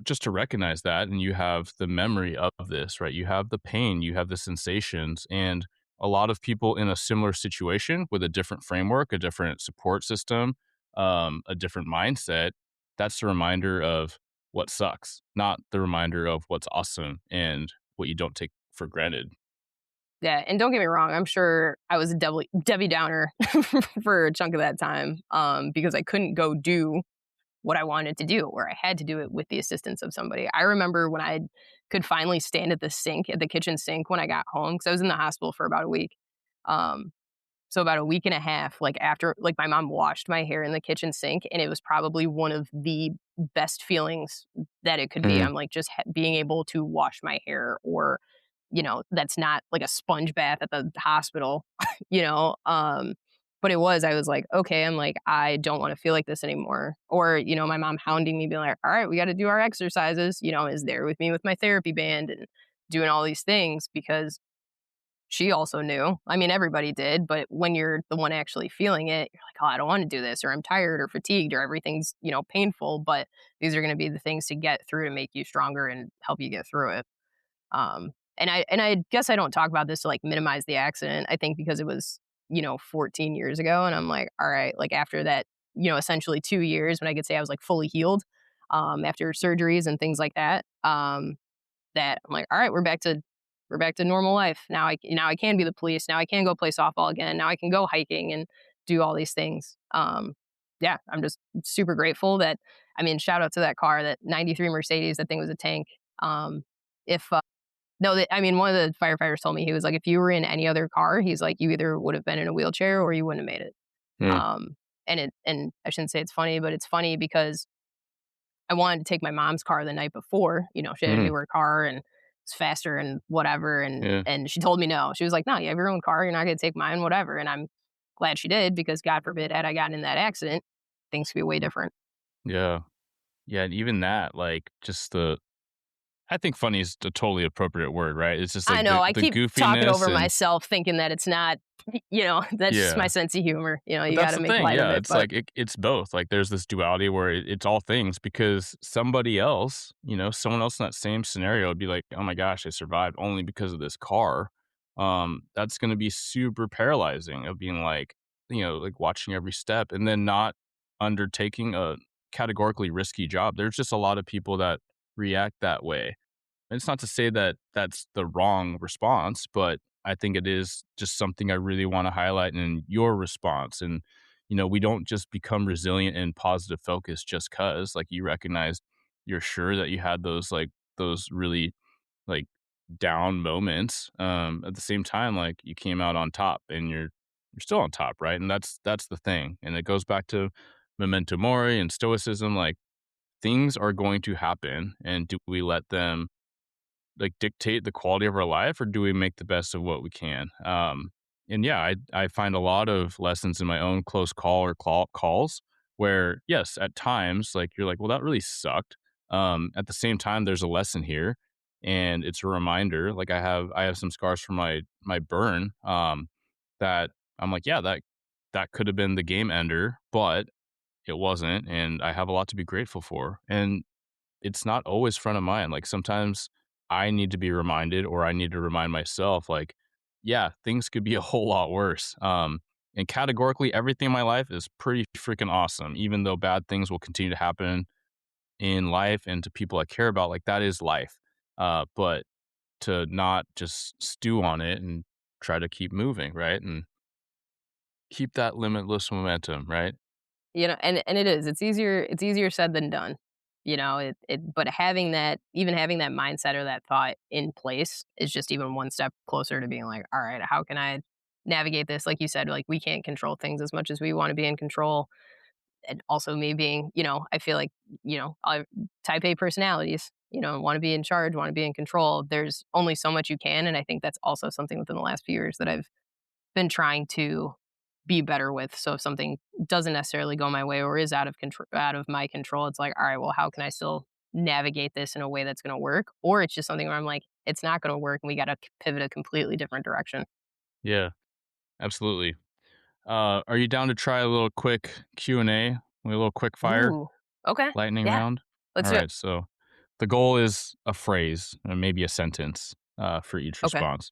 just to recognize that, and you have the memory of this, right? You have the pain, you have the sensations, and a lot of people in a similar situation with a different framework, a different support system, a different mindset. That's the reminder of what sucks, not the reminder of what's awesome and what you don't take for granted. Yeah, and don't get me wrong, I'm sure I was a Debbie Downer for a chunk of that time, because I couldn't go do what I wanted to do, or I had to do it with the assistance of somebody. I remember when I could finally stand at the kitchen sink when I got home, because I was in the hospital for about a week. Um, So about a week and a half, like, after, like, my mom washed my hair in the kitchen sink, and it was probably one of the best feelings that it could be. Mhm. I'm like, just being able to wash my hair, or, that's not like a sponge bath at the hospital, you know. But I was like, okay, I'm like, I don't want to feel like this anymore. Or, my mom hounding me, being like, all right, we got to do our exercises, is there with me with my therapy band and doing all these things, because she also knew. I mean, everybody did, but when you're the one actually feeling it, you're like, "Oh, I don't wanna do this," or "I'm tired," or "fatigued," or everything's, painful, but these are gonna be the things to get through to make you stronger and help you get through it. And I guess I don't talk about this to, like, minimize the accident. I think because it was, 14 years ago, and I'm like, "All right," like, after that, essentially 2 years when I could say I was, like, fully healed, after surgeries and things like that, that I'm like, all right, we're back to normal life. Now I can be the police. Now I can go play softball again. Now I can go hiking and do all these things. Yeah, I'm just super grateful that, I mean, shout out to that car, that 93 Mercedes. That thing was a tank. If No, I mean, one of the firefighters told me, he was like, if you were in any other car, he's like, you either would have been in a wheelchair or you wouldn't have made it. Mm, And I shouldn't say it's funny, but it's funny because I wanted to take my mom's car the night before. She had a mhm, newer car and it's faster and whatever. And yeah, and she told me no. She was like, "No, you have your own car. You're not going to take mine, whatever." And I'm glad she did, because God forbid, had I gotten in that accident, things could be way different. yeah, yeah, and even that, like, just the I think funny is a totally appropriate word, right? It's just I like know, I the keep talking goofiness over and myself, thinking that it's not, that's just my yeah. sense of humor. But You got that's to the make thing, light of yeah, it. it's But like it's both, like, there's this duality where it's all things because somebody else, someone else in that same scenario would be like, "Oh my gosh, I survived only because of this car." That's gonna be super paralyzing of being like watching every step and then not undertaking a categorically risky job. There's just a lot of people that react that way. it's not to say that that's the wrong response, but I think it is just something I really want to highlight in your response. And, we don't just become resilient and positive focus just because, like, you recognized you're sure that you had those really like down moments. At the same time, like you came out on top and you're still on top, right? And that's the thing. And it goes back to memento mori and stoicism. Like things are going to happen, and do we let them like dictate the quality of our life, or do we make the best of what we can? And yeah, I find a lot of lessons in my own close call or calls where, yes, at times, like you're like, well, that really sucked. At the same time, there's a lesson here, and it's a reminder. Like I have some scars from my burn. That I'm like, yeah, that could have been the game ender, but it wasn't, and I have a lot to be grateful for. And it's not always front of mind. Like sometimes I need to be reminded, or I need to remind myself, like, yeah, things could be a whole lot worse. And categorically, everything in my life is pretty freaking awesome, even though bad things will continue to happen in life and to people I care about. Like that is life. But to not just stew on it and try to keep moving, right? And keep that limitless momentum, right? And it is. It's easier said than done. But having that mindset or that thought in place is just even one step closer to being like, all right, how can I navigate this? Like you said, like we can't control things as much as we want to be in control. And also me being, I feel like, type A personalities, want to be in charge, want to be in control. There's only so much you can. And I think that's also something within the last few years that I've been trying to be better with. So if something doesn't necessarily go my way or is out of my control, it's like, all right, well, how can I still navigate this in a way that's going to work? Or it's just something where I'm like, it's not going to work and we got to pivot a completely different direction. Yeah, absolutely. Are you down to try a little quick Q&A? A little quick fire Ooh. Okay. lightning Yeah. round? Let's All do it. right, so the goal is a phrase, or maybe a sentence, for each Okay. response.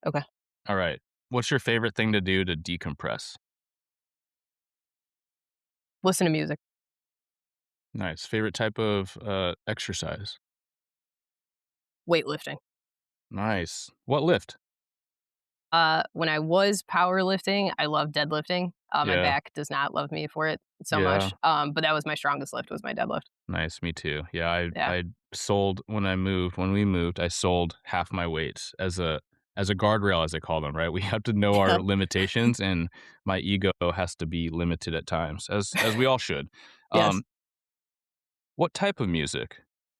Okay. All right. What's your favorite thing to do to decompress? Listen to music. Nice. Favorite type of exercise? Weightlifting. Nice. What lift? When I was powerlifting, I loved deadlifting. My Yeah. back does not love me for it so Yeah. much. But that was my strongest lift was my deadlift. Nice. Me too. Yeah. I Yeah. I sold when we moved. I sold half my weights as a guardrail, as I call them. Right. We have to know our Yep. limitations, and my ego has to be limited at times, as we all should. Yes. Um, what type of music?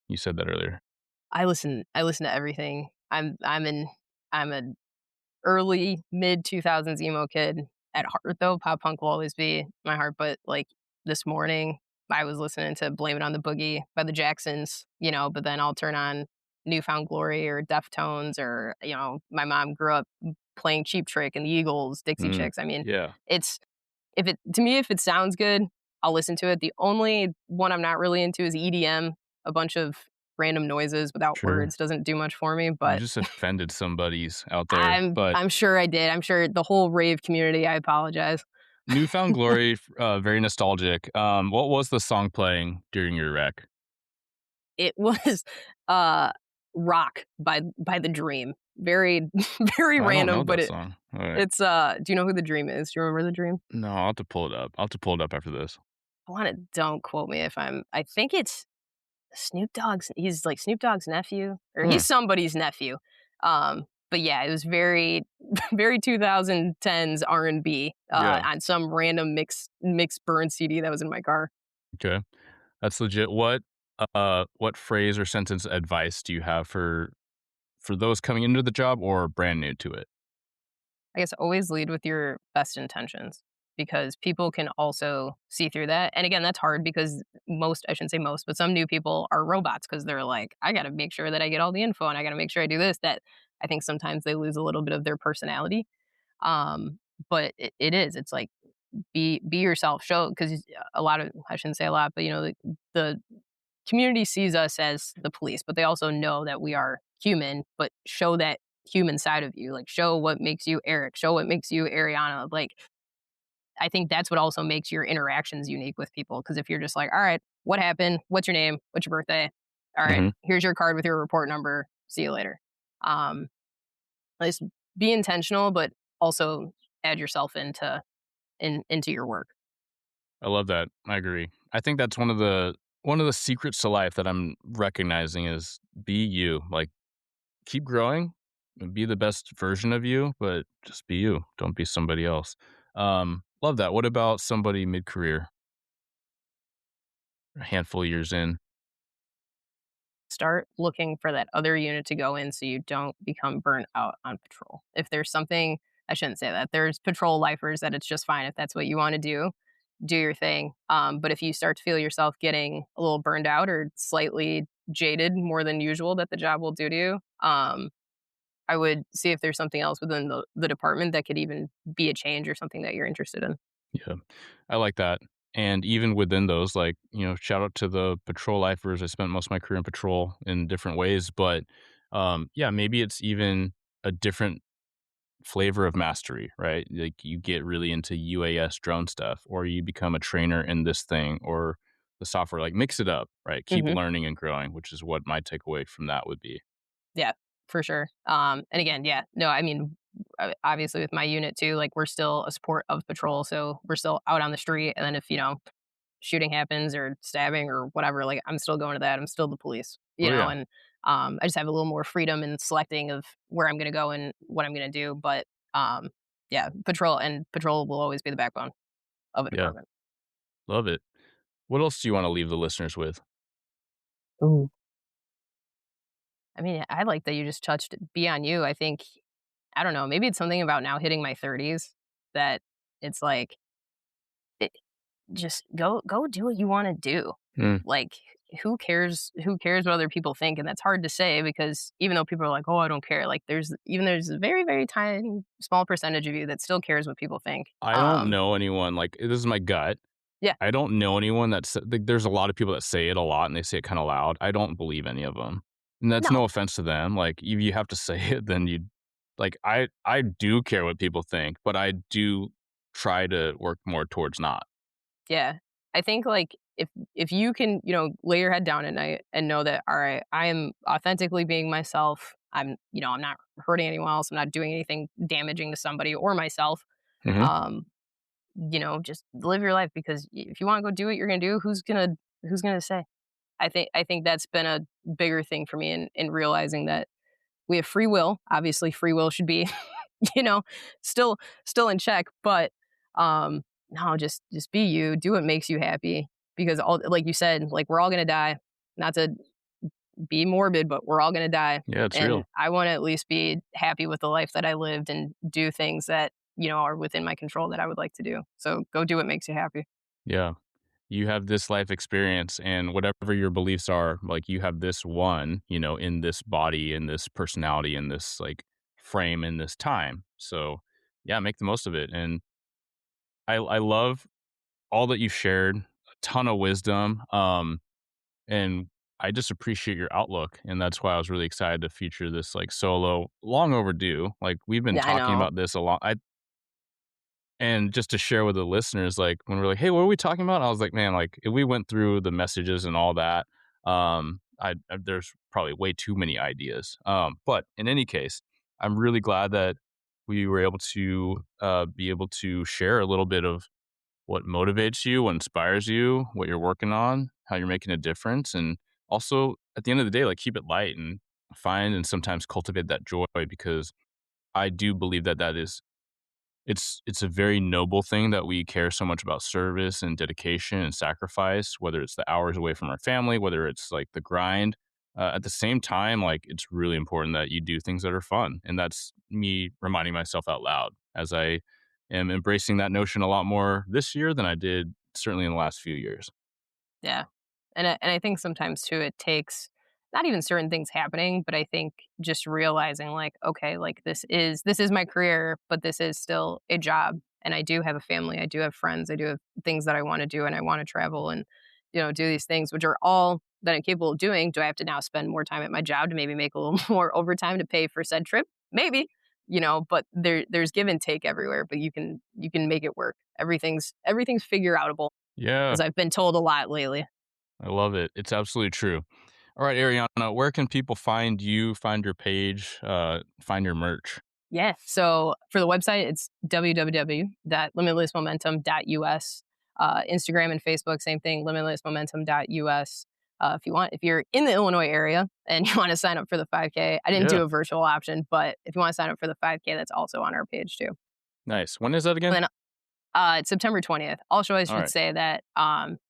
You said that earlier. I listen to everything. I'm an early mid 2000s emo kid at heart though. Pop punk will always be my heart, but like this morning I was listening to Blame It on the Boogie by the Jacksons, but then I'll turn on Newfound Glory or Deftones or, my mom grew up playing Cheap Trick and the Eagles, Dixie Mm, Chicks. I mean, yeah. it's if it sounds good, I'll listen to it. The only one I'm not really into is EDM, a bunch of random noises without Sure. words doesn't do much for me, You but just offended somebody's out there, I'm but I'm sure I did. I'm sure the whole rave community, I apologize. Newfound Glory, very nostalgic. What was the song playing during your wreck? It was, uh, Rock by The Dream. Very very I don't know random, but that song. All right. it's, do you know who The Dream is? Do you remember The Dream? No, I'll have to pull it up. I'll have to pull it up after this. Don't quote me if I think it's he's like Snoop Dogg's nephew, or Hmm. he's somebody's nephew. But yeah, it was very, very 2010s R&B Yeah. on some random mix burn CD that was in my car. Okay. That's legit. What phrase or sentence advice do you have for those coming into the job or brand new to it? I guess always lead with your best intentions because people can also see through that. And again, that's hard because I shouldn't say most, but some new people are robots because they're like, I got to make sure that I get all the info and I got to make sure I do this. That I think sometimes they lose a little bit of their personality. Um, but it's like, be yourself, show, because a lot of, I shouldn't say a lot, but the community sees us as the police, but they also know that we are human, but show that human side of you. Like, show what makes you Eric, show what makes you Ariana. Like, I think that's what also makes your interactions unique with people. Because if you're just like, all right, what happened? What's your name? What's your birthday? All right, Hmm. here's your card with your report number. See you later. Um, just be intentional, but also add yourself into your work. I love that. I agree. I think that's one of the secrets to life that I'm recognizing is be you. Like keep growing and be the best version of you, but just be you. Don't be somebody else. Love that. What about somebody mid-career, a handful of years in? Start looking for that other unit to go in so you don't become burnt out on patrol. If there's something, I shouldn't say that. There's patrol lifers that it's just fine if that's what you want to do your thing. But if you start to feel yourself getting a little burned out or slightly jaded more than usual that the job will do to you, I would see if there's something else within the department that could even be a change or something that you're interested in. Yeah, I like that. And even within those, like, shout out to the patrol lifers. I spent most of my career in patrol in different ways, but yeah, maybe it's even a different flavor of mastery, right? Like you get really into UAS drone stuff, or you become a trainer in this thing, or the software. Like mix it up, right? Keep Hmm. learning and growing, which is what my takeaway from that would be. Yeah, for sure. And again, yeah, no, I mean, obviously with my unit too, like we're still a support of patrol, so we're still out on the street. And then if shooting happens or stabbing or whatever, like I'm still going to that. I'm still the police, Oh yeah, and I just have a little more freedom in selecting of where I'm going to go and what I'm going to do. But um, yeah, patrol will always be the backbone of a yeah, department. love it. What else do you want to leave the listeners with? Ooh. I mean, I like that you just touched be on you. I think I don't know. Maybe it's something about now hitting my 30s that it's like it, just go do what you want to do. Mm, Like who cares what other people think? And that's hard to say because even though people are like, "Oh, I don't care." Like there's a very very tiny small percentage of you that still cares what people think. I don't know anyone like this is my gut. Yeah. I don't know anyone that's like, there's a lot of people that say it a lot and they say it kind of loud. I don't believe any of them. And that's no No. offense to them. Like if you have to say it, then you like I do care what people think, but I do try to work more towards not. Yeah. I think like if you can, lay your head down at night and know that all right, I am authentically being myself. I'm not hurting anyone else. I'm not doing anything damaging to somebody or myself. Hmm. Um, just live your life because if you want to go do what you're going to do, who's going to say? I think that's been a bigger thing for me in realizing that we have free will. Obviously, free will should be, you know, still still in check. But no, just be you. Do what makes you happy. Because all like you said, like we're all gonna die. Not to be morbid, but we're all gonna die. Yeah, it's And real. I want to at least be happy with the life that I lived and do things that are within my control that I would like to do. So go do what makes you happy. Yeah. You have this life experience and whatever your beliefs are, like you have this one, in this body, in this personality, in this like frame, in this time. So yeah, make the most of it. And I love all that you've shared, a ton of wisdom. And I just appreciate your outlook. And that's why I was really excited to feature this like solo, long overdue. Like we've been Yeah, I talking know. about this a lot. And just to share with the listeners, like when we're like, "Hey, what are we talking about?" I was like, "Man, like if we went through the messages and all that, there's probably way too many ideas." But in any case, I'm really glad that we were able to be able to share a little bit of what motivates you, what inspires you, what you're working on, how you're making a difference, and also at the end of the day, like keep it light and find and sometimes cultivate that joy because I do believe that that is it's a very noble thing that we care so much about service and dedication and sacrifice, whether it's the hours away from our family, whether it's like the grind. At the same time, like it's really important that you do things that are fun, and that's me reminding myself out loud as I am embracing that notion a lot more this year than I did certainly in the last few years. Yeah. And I think sometimes too it takes not even certain things happening, but I think just realizing like, okay, like this is my career, but this is still a job. And I do have a family, I do have friends, I do have things that I want to do and I want to travel and do these things, which are all that I'm capable of doing. Do I have to now spend more time at my job to maybe make a little more overtime to pay for said trip? Maybe. But there's give and take everywhere, but you can make it work. Everything's figure outable, Yeah, as I've been told a lot lately. I love it. It's absolutely true. All right, Ariana, where can people find you, find your page, find your merch? Yeah. So for the website, it's www.limitlessmomentum.us. Instagram and Facebook, same thing, limitlessmomentum.us. If you're in the Illinois area and you want to sign up for the 5K, I didn't Yeah. do a virtual option, but if you want to sign up for the 5K, that's also on our page too. Nice. When is that again? And then it's September 20th. Also, I All should right. say that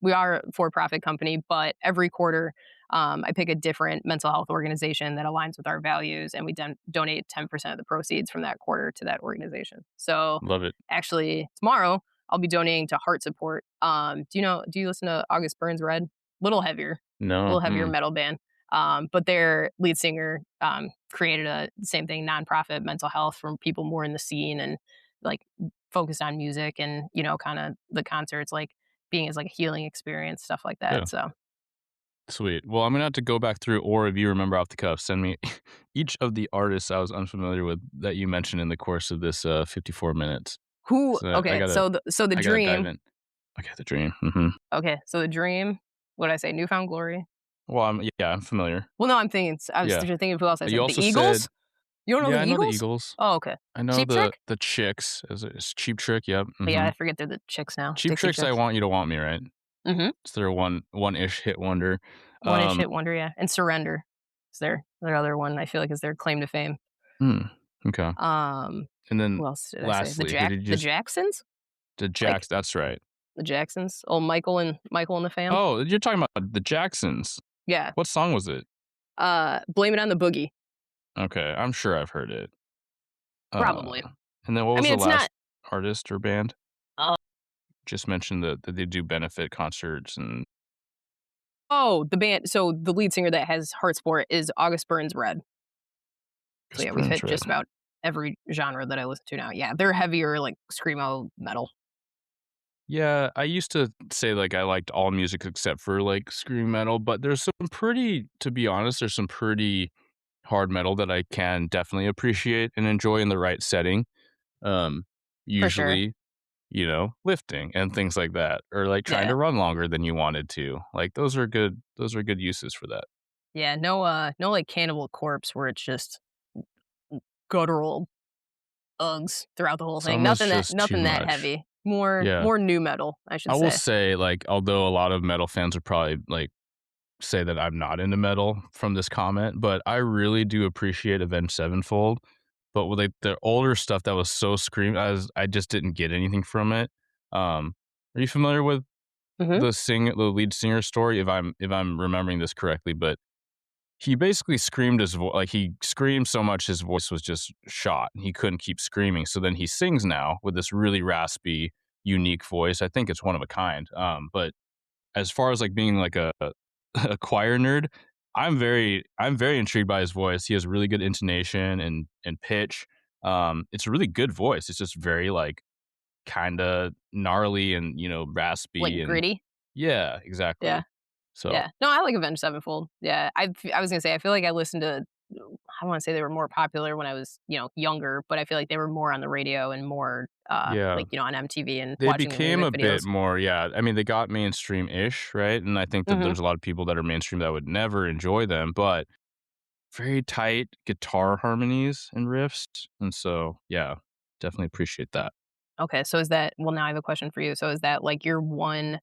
we are a for-profit company, but every quarter I pick a different mental health organization that aligns with our values, and we donate 10% of the proceeds from that quarter to that organization. So Love it. actually, tomorrow I'll be donating to Heart Support. Do you listen to August Burns Red? A No. little heavier metal band. But their lead singer created a same thing nonprofit mental health for people more in the scene and like focused on music and kind of the concerts like being as like a healing experience, stuff like Yeah. that. So Sweet. Well, I'm gonna have to go back through, or if you remember off the cuff, send me each of the artists I was unfamiliar with that you mentioned in the course of this 54 minutes. who? So I Okay, gotta, so the I gotta dive dream. in. Okay, the dream. Okay, so the dream. What did I say? Newfound Glory. Well, I'm familiar. Well, no, I was Yeah. thinking of who else I You said. The also said, Eagles. You don't know yeah, the I know the Eagles? Eagles. Oh, okay. I know Cheap Trick. the Chicks. It's Cheap Trick. Yep. But yeah, I forget they're the Chicks now. Cheap Dixie Tricks. I Chicks. want you to want me, right? Mm-hmm. It's their one-ish hit wonder. One Inch Hit Wonder, yeah, and Surrender is their other one. I feel like is their claim to fame. Hmm. Okay. And then Who else did I say? lastly, who did you The just Jacksons, the like Jacks? That's right. the Jacksons. Oh, Michael and the fam. Oh, you're talking about the Jacksons. Yeah. What song was it? Blame It on the Boogie. Okay, I'm sure I've heard it. Probably. And then what I was mean, the it's last not. artist or band? Uh, Just mentioned that they do benefit concerts and oh, the band. So the lead singer that has Heart Sport is August Burns Red. So yeah, we've Burns hit Red. just about every genre that I listen to now. Yeah, they're heavier, like screamo metal. Yeah, I used to say like I liked all music except for like scream metal, but to be honest, there's some pretty hard metal that I can definitely appreciate and enjoy in the right setting. Um, For sure. Usually, lifting and things like that, or like trying Yeah. to run longer than you wanted to. Like those are good uses for that. Yeah. No, like Cannibal Corpse where it's just guttural Uggs throughout the whole It's thing. almost just too Nothing that much. heavy. More Yeah. more new metal, I I should will say. say, like, although a lot of metal fans would probably like say that I'm not into metal from this comment, but I really do appreciate Avenged Sevenfold. But with like the older stuff that was so I just didn't get anything from it. Are you familiar with Hmm. the lead singer story? If I'm remembering this correctly, but he basically screamed his voice, like he screamed so much his voice was just shot. He couldn't keep screaming. So then he sings now with this really raspy, unique voice. I think it's one of a kind. But as far as like being like a choir nerd, I'm very intrigued by his voice. He has really good intonation and pitch. It's a really good voice. It's just very like kind of gnarly and raspy Like and gritty. yeah, Yeah. exactly. So Yeah. No, I like Avenged Sevenfold. Yeah. I was gonna say I feel like I listened to I don't want to say they were more popular when I was, younger, but I feel like they were more on the radio and more yeah, like, on MTV and they watching the became music a bit videos. more, yeah. I mean, they got mainstream-ish, right? And I think that Hmm. there's a lot of people that are mainstream that would never enjoy them, but very tight guitar harmonies and riffs. And so, yeah, definitely appreciate that. Okay. So is that well now I have a question for you. So is that like your one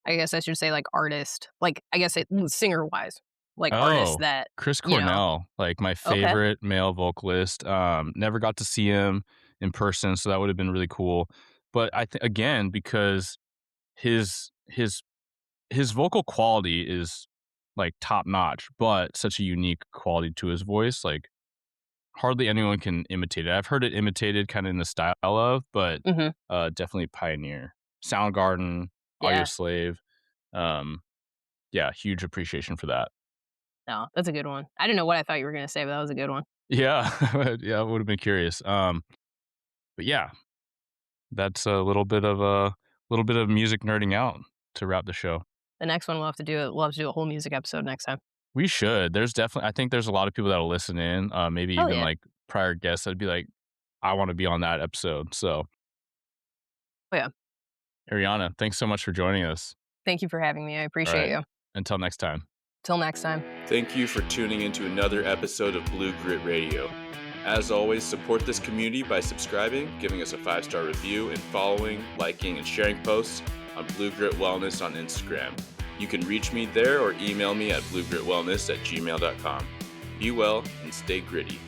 I guess I should say like artist, like I guess singer wise, like artist Oh, that, Chris you know, Cornell, like my okay. favorite male vocalist. Never got to see him in person, so that would have been really cool. But I think again, because his his his vocal quality is like top notch, but such a unique quality to his voice. Like hardly anyone can imitate it. I've heard it imitated kind of in the style of, but Hmm. definitely pioneer. Soundgarden, Audio Yeah. Slave. Um, yeah, huge appreciation for that. No, that's a good one. I didn't know what I thought you were gonna say, but that was a good one. Yeah, yeah, I would have been curious. But yeah, that's a little bit of music nerding out to wrap the show. The next one we'll have to do it. We'll have to do a whole music episode next time. We should. I think there's a lot of people that'll listen in. Maybe Hell even yeah. like prior guests. I'd be like, I want to be on that episode. So, Oh yeah. Ariana, thanks so much for joining us. Thank you for having me. I All appreciate right, you. until next time. Till next time. Thank you for tuning into another episode of Blue Grit Radio. As always, support this community by subscribing, giving us a 5-star review, and following, liking, and sharing posts on Blue Grit Wellness on Instagram. You can reach me there or email me at bluegritwellness@gmail.com. Be well and stay gritty.